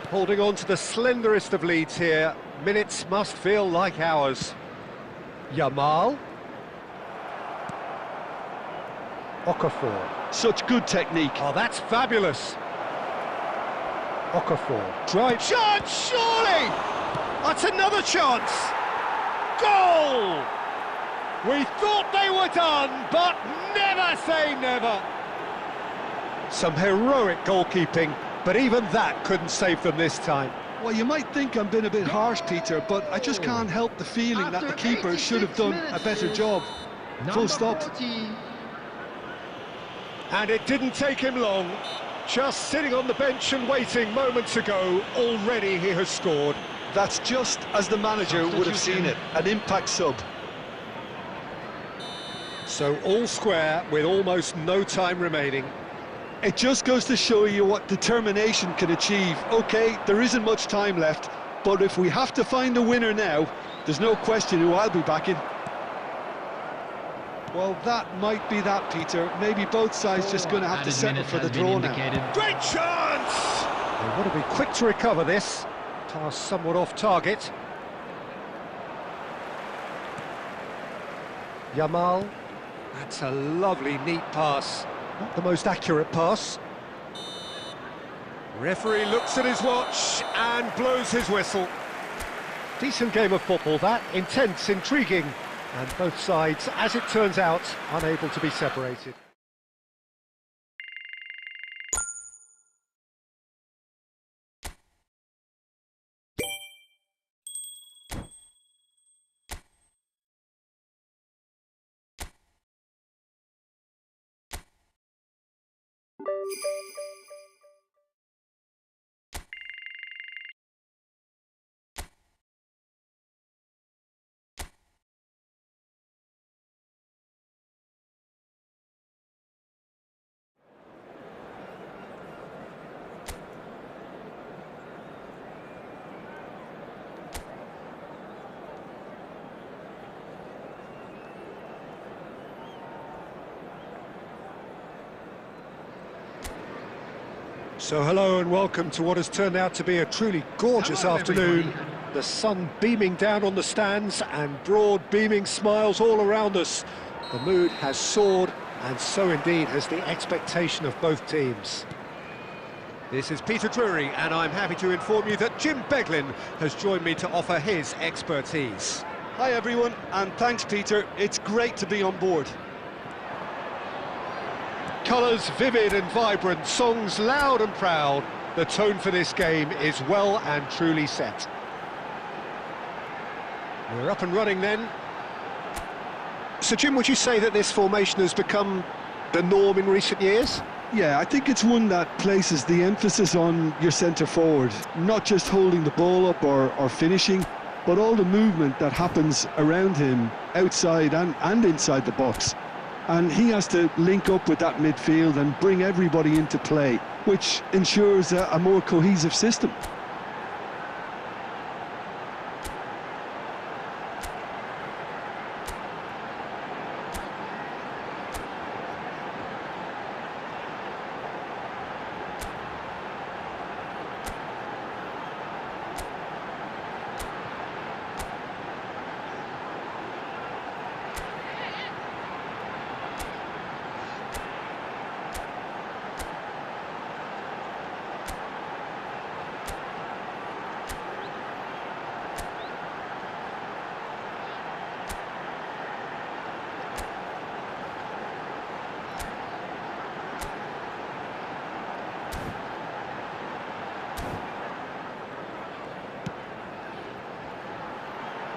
Holding on to the slenderest of leads here. Minutes must feel like hours. Yamal. Okafor. Such good technique. Oh, that's fabulous. Okafor. Drive. Chance, surely! That's another chance. Goal! We thought they were done, but never say never. Some heroic goalkeeping, but even that couldn't save them this time. Well, you might think I'm being a bit harsh, Peter, but I just can't help the feeling that the keeper should have done a better job. Full stop. 40. And it didn't take him long. Just sitting on the bench and waiting moments ago, already he has scored. That's just as the manager would have seen it, an impact sub. So all square with almost no time remaining. It just goes to show you what determination can achieve. OK, there isn't much time left, but if we have to find a winner now, there's no question who I'll be backing. Well, that might be that, Peter. Maybe both sides just going to have to settle for the draw now. Great chance! They want to be quick to recover this. Pass somewhat off target. Yamal. That's a lovely, neat pass. Not the most accurate pass. Referee looks at his watch and blows his whistle. Decent game of football, that. Intense, intriguing. And both sides, as it turns out, unable to be separated. So hello and welcome to what has turned out to be a truly gorgeous afternoon. The sun beaming down on the stands and broad beaming smiles all around us. The mood has soared, and so indeed has the expectation of both teams. This is Peter Drury, and I'm happy to inform you that Jim Beglin has joined me to offer his expertise. Hi everyone, and thanks Peter. It's great to be on board. Colours vivid and vibrant, songs loud and proud. The tone for this game is well and truly set. We're up and running then. So Jim, would you say that this formation has become the norm in recent years? Yeah, I think it's one that places the emphasis on your centre forward, not just holding the ball up or finishing, but all the movement that happens around him, outside and inside the box. And he has to link up with that midfield and bring everybody into play, which ensures a more cohesive system.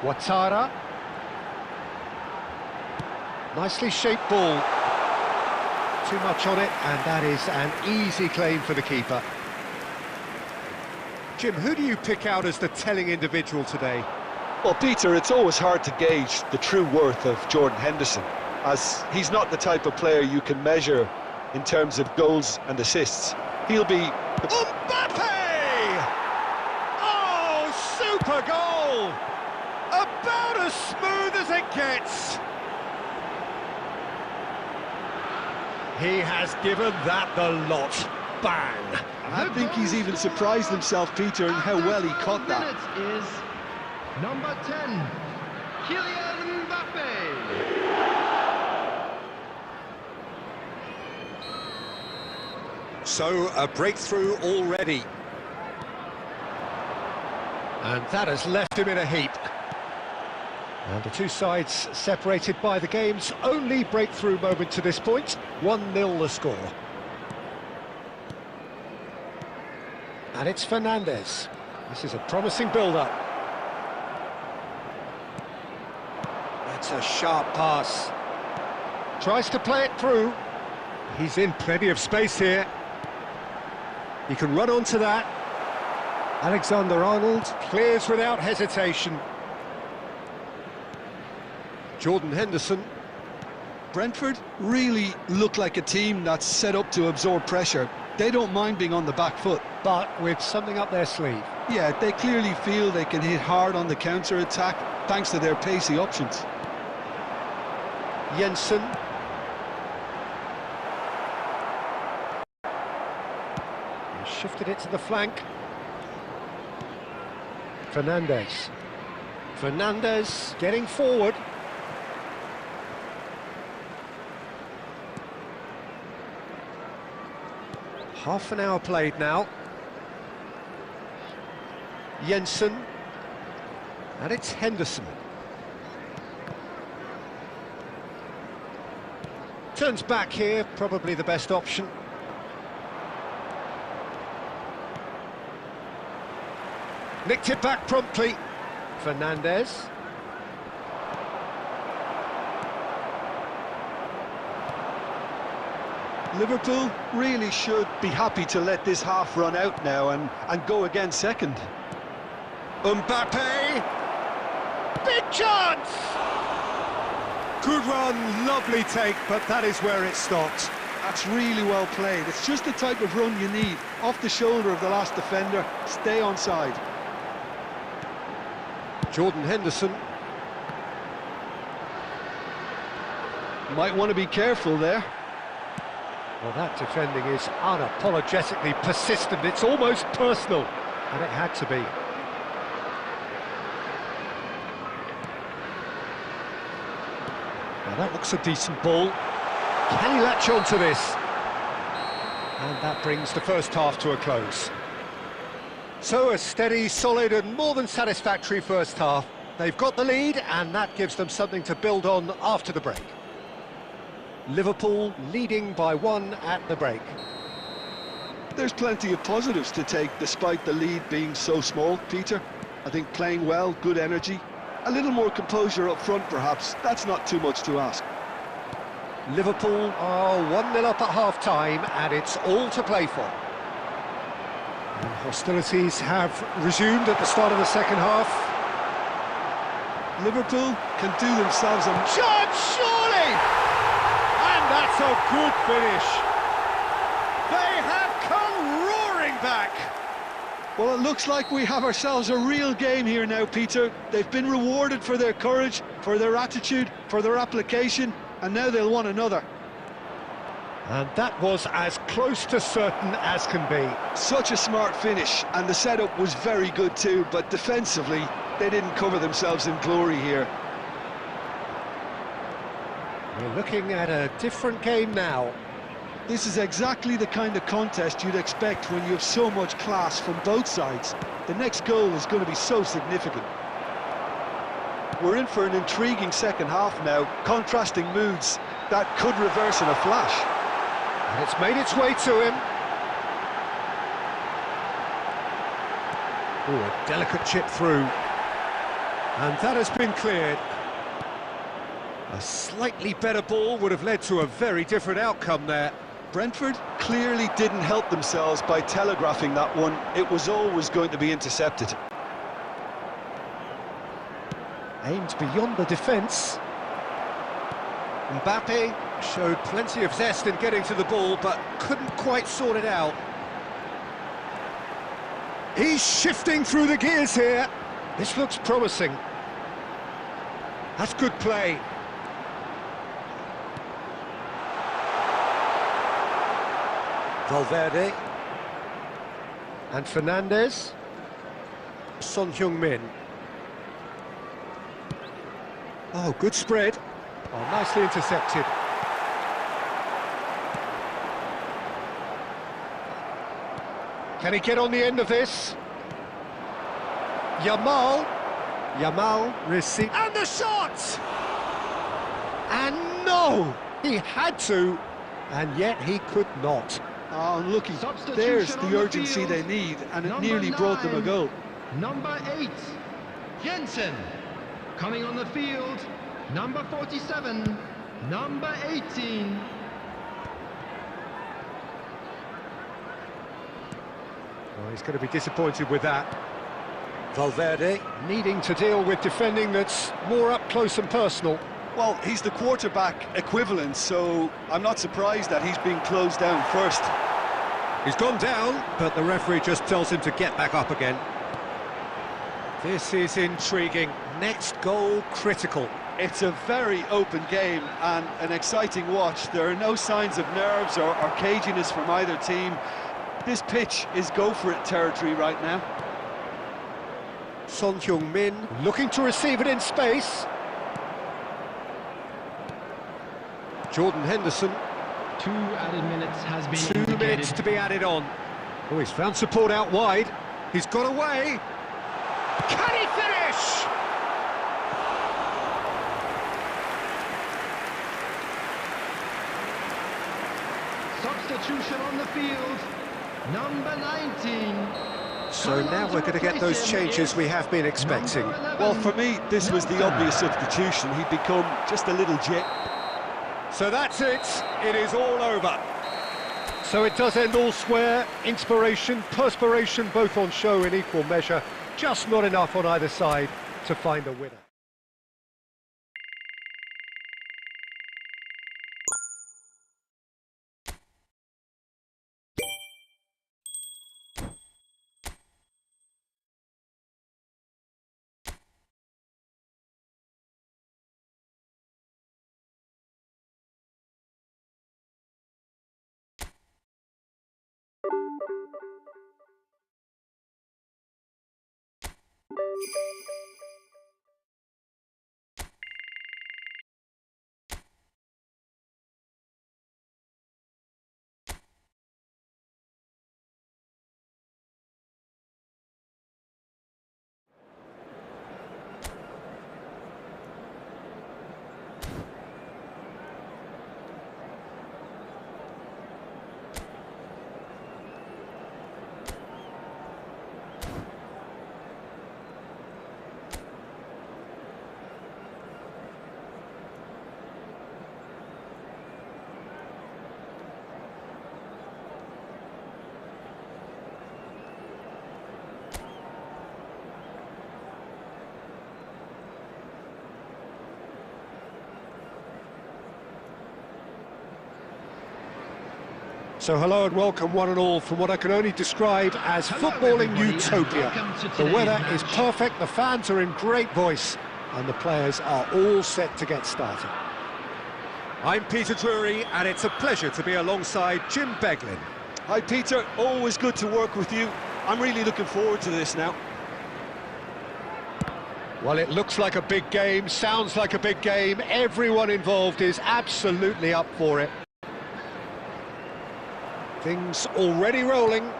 Ouattara. Nicely shaped ball. Too much on it, and that is an easy claim for the keeper. Jim, who do you pick out as the telling individual today? Well, Peter, it's always hard to gauge the true worth of Jordan Henderson, as he's not the type of player you can measure in terms of goals and assists. He'll be... Mbappe! Oh, super goal! About as smooth as it gets. He has given that the lot. Bang! I think he's even surprised himself, Peter, in how well he caught that. Is number 10, Kylian Mbappe. So, a breakthrough already. And that has left him in a heap. And the two sides separated by the game's only breakthrough moment to this point. 1-0 the score. And it's Fernandes. This is a promising build-up. That's a sharp pass. Tries to play it through. He's in plenty of space here. He can run onto that. Alexander-Arnold clears without hesitation. Jordan Henderson. Brentford really look like a team that's set up to absorb pressure. They don't mind being on the back foot. But with something up their sleeve. Yeah, they clearly feel they can hit hard on the counter-attack thanks to their pacey options. Jensen. He's shifted it to the flank. Fernandes. Fernandes getting forward. Half an hour played now. Jensen. And it's Henderson. Turns back here, probably the best option. Nicked it back promptly. Fernandes. Liverpool really should be happy to let this half run out now and go again second. Mbappe! Big chance! Good run, lovely take, but that is where it stopped. That's really well played. It's just the type of run you need. Off the shoulder of the last defender, stay onside. Jordan Henderson. Might want to be careful there. Well, that defending is unapologetically persistent. It's almost personal, and it had to be. Now that looks a decent ball. Can he latch on to this? And that brings the first half to a close. So a steady, solid and more than satisfactory first half. They've got the lead and that gives them something to build on after the break. Liverpool leading by 1 at the break. There's plenty of positives to take despite the lead being so small, Peter. I think playing well, good energy. A little more composure up front perhaps, that's not too much to ask. Liverpool are 1-0 up at half-time and it's all to play for. And hostilities have resumed at the start of the second half. Liverpool can do themselves a... Shot, surely! And that's a good finish. They have come roaring back. Well, it looks like we have ourselves a real game here now, Peter. They've been rewarded for their courage, for their attitude, for their application, and now they'll want another. And that was as close to certain as can be. Such a smart finish, and the setup was very good too, but defensively, they didn't cover themselves in glory here. We're looking at a different game now. This is exactly the kind of contest you'd expect when you have so much class from both sides. The next goal is going to be so significant. We're in for an intriguing second half now, contrasting moods that could reverse in a flash. And it's made its way to him. Oh, a delicate chip through. And that has been cleared. A slightly better ball would have led to a very different outcome there. Brentford clearly didn't help themselves by telegraphing that one. It was always going to be intercepted. Aimed beyond the defence. Mbappe showed plenty of zest in getting to the ball, but couldn't quite sort it out. He's shifting through the gears here. This looks promising. That's good play. Valverde. And Fernandes. Son Heung-min. Oh, good spread. Oh, nicely intercepted. Can he get on the end of this? Yamal received, and the shot! And no! He had to, and yet he could not. Oh, unlucky. There's the urgency they need, and it nearly brought them a goal. Number 8, Jensen. Coming on the field, number 47, number 18. Well, he's going to be disappointed with that. Valverde needing to deal with defending that's more up close and personal. Well, he's the quarterback equivalent, so I'm not surprised that he's being closed down first. He's gone down, but the referee just tells him to get back up again. This is intriguing. Next goal critical. It's a very open game and an exciting watch. There are no signs of nerves or caginess from either team. This pitch is go-for-it territory right now. Son Heung-min looking to receive it in space. Jordan Henderson. 2 added minutes has been 2 indicated. minutes to be added on. Oh, he's found support out wide. He's got away. Can he finish? Substitution on the field. Number 19. So now we're going to get those changes we have been expecting. Well, for me, this was the obvious substitution. He'd become just a little jet. So that's it. It is all over. So it does end all square. Inspiration, perspiration, both on show in equal measure. Just not enough on either side to find a winner. So hello and welcome one and all from what I can only describe as footballing utopia. The weather is perfect, the fans are in great voice, and the players are all set to get started. I'm Peter Drury, and it's a pleasure to be alongside Jim Beglin. Hi, Peter. Always good to work with you. I'm really looking forward to this now. Well, it looks like a big game, sounds like a big game. Everyone involved is absolutely up for it. Things already rolling.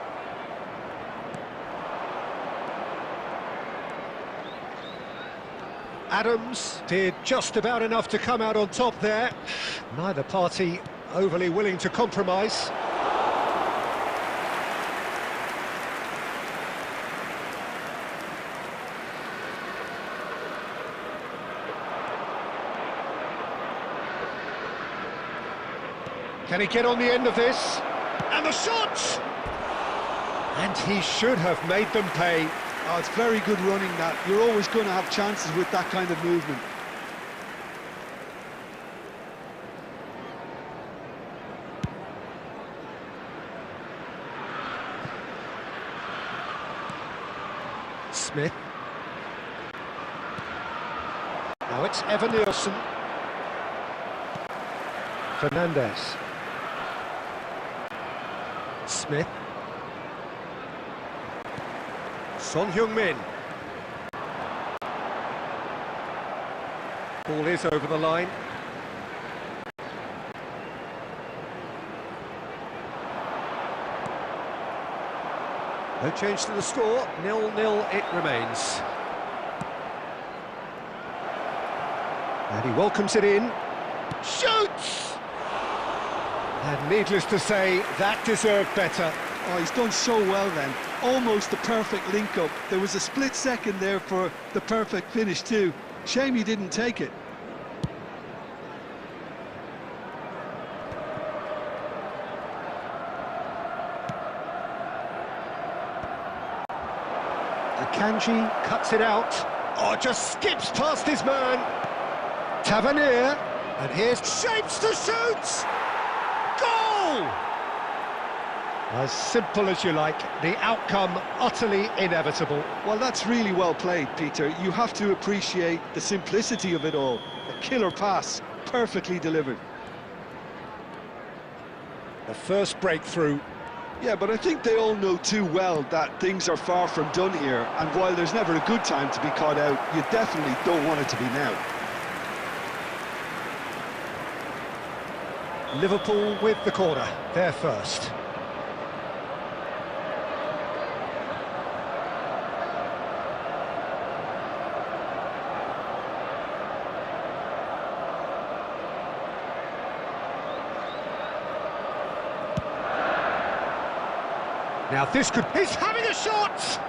Adams did just about enough to come out on top there. Neither party overly willing to compromise. Can he get on the end of this? And the shot! And he should have made them pay. Oh, it's very good running that. You're always going to have chances with that kind of movement. Smith. Now it's Evan Nielsen. Fernandez. Smith. Son Heung-min. Ball is over the line. No change to the score, 0-0 it remains. And he welcomes it in. Shoots! And needless to say, that deserved better. Oh, he's done so well then. Almost the perfect link-up. There was a split second there for the perfect finish too. Shame he didn't take it. Akanji cuts it out. Oh, just skips past his man. Tavernier, and here's shapes to shoot! Goal! As simple as you like, the outcome utterly inevitable. Well, that's really well played, Peter. You have to appreciate the simplicity of it all. A killer pass, perfectly delivered. The first breakthrough. Yeah, but I think they all know too well that things are far from done here, and while there's never a good time to be caught out, you definitely don't want it to be now. Liverpool with the corner, they're first. Now this could... He's having a shot!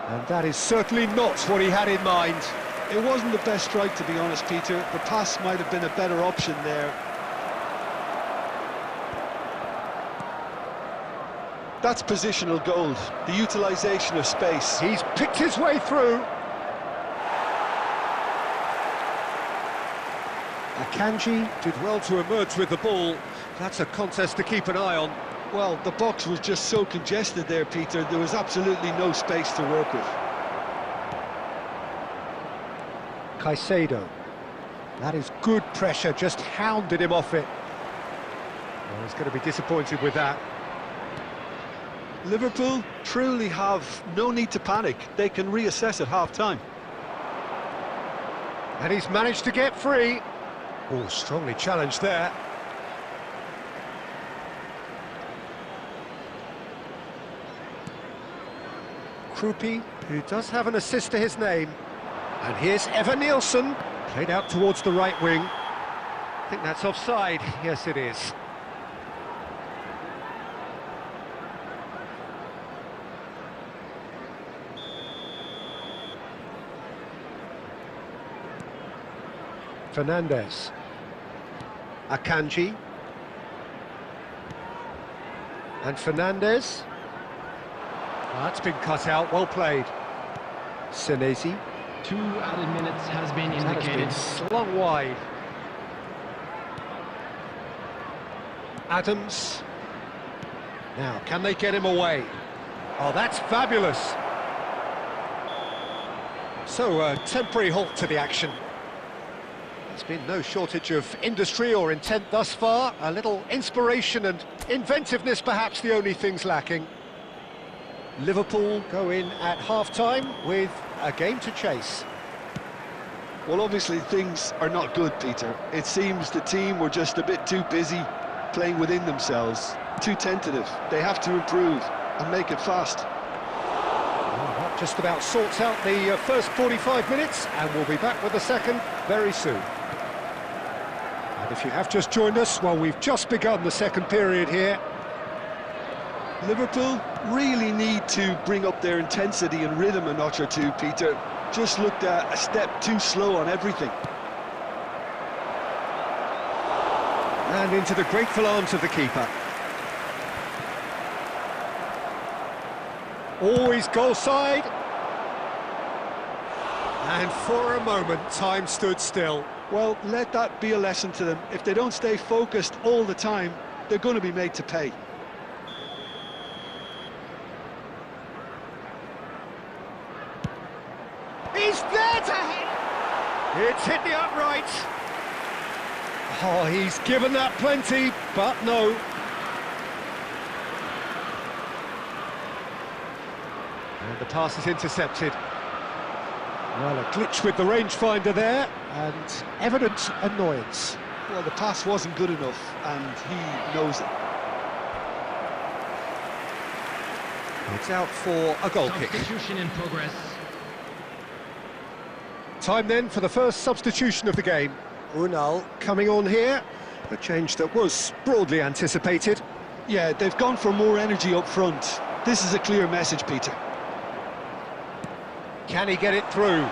And that is certainly not what he had in mind. It wasn't the best strike, to be honest, Peter. The pass might have been a better option there. That's positional gold, the utilisation of space. He's picked his way through. Akanji did well to emerge with the ball. That's a contest to keep an eye on. Well, the box was just so congested there, Peter. There was absolutely no space to work with. Caicedo. That is good pressure, just hounded him off it. Well, he's going to be disappointed with that. Liverpool truly have no need to panic. They can reassess at half-time. And he's managed to get free. Oh, strongly challenged there. Krupi, who does have an assist to his name. And here's Evan Nielsen, played out towards the right wing. I think that's offside. Yes, it is. Fernandes. Akanji. And Fernandes. That's been cut out, well played. Senesi. 2 added minutes has been indicated. That has been slung wide. Adams. Now, can they get him away? Oh, that's fabulous. So, a temporary halt to the action. There's been no shortage of industry or intent thus far. A little inspiration and inventiveness, perhaps the only things lacking. Liverpool go in at half-time with a game to chase. Well, obviously things are not good, Peter. It seems the team were just a bit too busy playing within themselves, too tentative. They have to improve and make it fast. Well, that just about sorts out the first 45 minutes, and we'll be back with the second very soon. And if you have just joined us, well, we've just begun the second period here. Liverpool really need to bring up their intensity and rhythm a notch or two, Peter. Just looked a step too slow on everything. And into the grateful arms of the keeper. Always goal side. And for a moment, time stood still. Well, let that be a lesson to them. If they don't stay focused all the time, they're going to be made to pay. He's there to hit! It's hit the upright. Oh, he's given that plenty, but no. And the pass is intercepted. Well, a glitch with the rangefinder there, and evident annoyance. Well, the pass wasn't good enough, and he knows it. It's out for a goal kick. Substitution in progress. Time then for the first substitution of the game. Unal coming on here, a change that was broadly anticipated. Yeah, they've gone for more energy up front. This is a clear message, Peter. Can he get it through?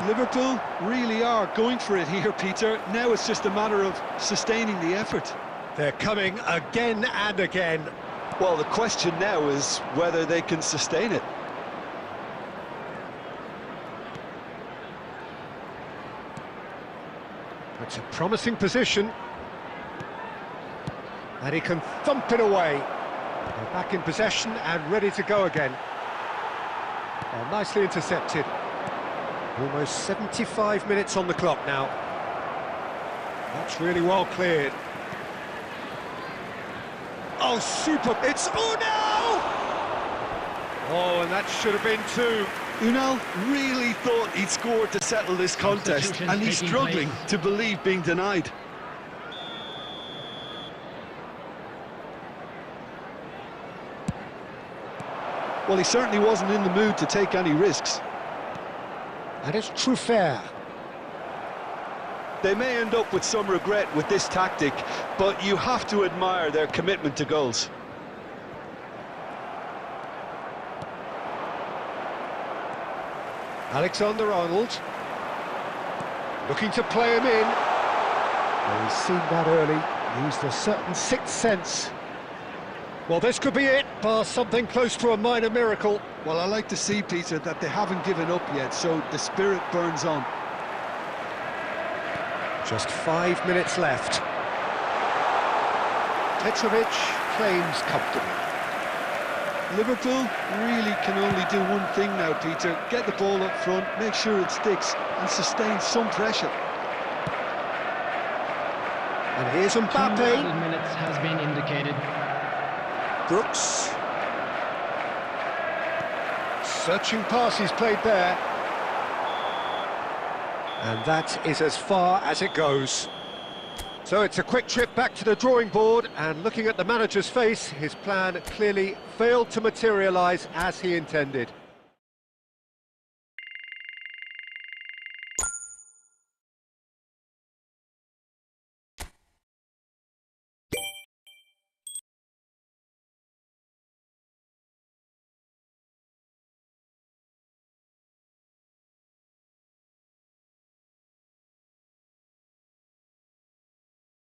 Liverpool really are going for it here, Peter. Now it's just a matter of sustaining the effort. They're coming again and again. Well, the question now is whether they can sustain it. It's a promising position. And he can thump it away. They're back in possession and ready to go again. Well, nicely intercepted. Almost 75 minutes on the clock now. That's really well cleared. Oh, super! It's Unal! Oh, and that should have been two. Unal really thought he'd scored to settle this contest, and he's struggling to believe being denied. Well, he certainly wasn't in the mood to take any risks. And it's Truffert. They may end up with some regret with this tactic, but you have to admire their commitment to goals. Alexander-Arnold. Looking to play him in. Well, he's seen that early. Used a certain sixth sense. Well, this could be it, bar something close to a minor miracle. Well, I like to see, Peter, that they haven't given up yet, so the spirit burns on. Just 5 minutes left. Petrovic claims comfortably. Liverpool really can only do one thing now, Peter. Get the ball up front, make sure it sticks, and sustain some pressure. And here's 2 Mbappe. minutes has been indicated. Brooks. Searching pass he's played there. And that is as far as it goes. So it's a quick trip back to the drawing board, and looking at the manager's face, his plan clearly failed to materialise as he intended.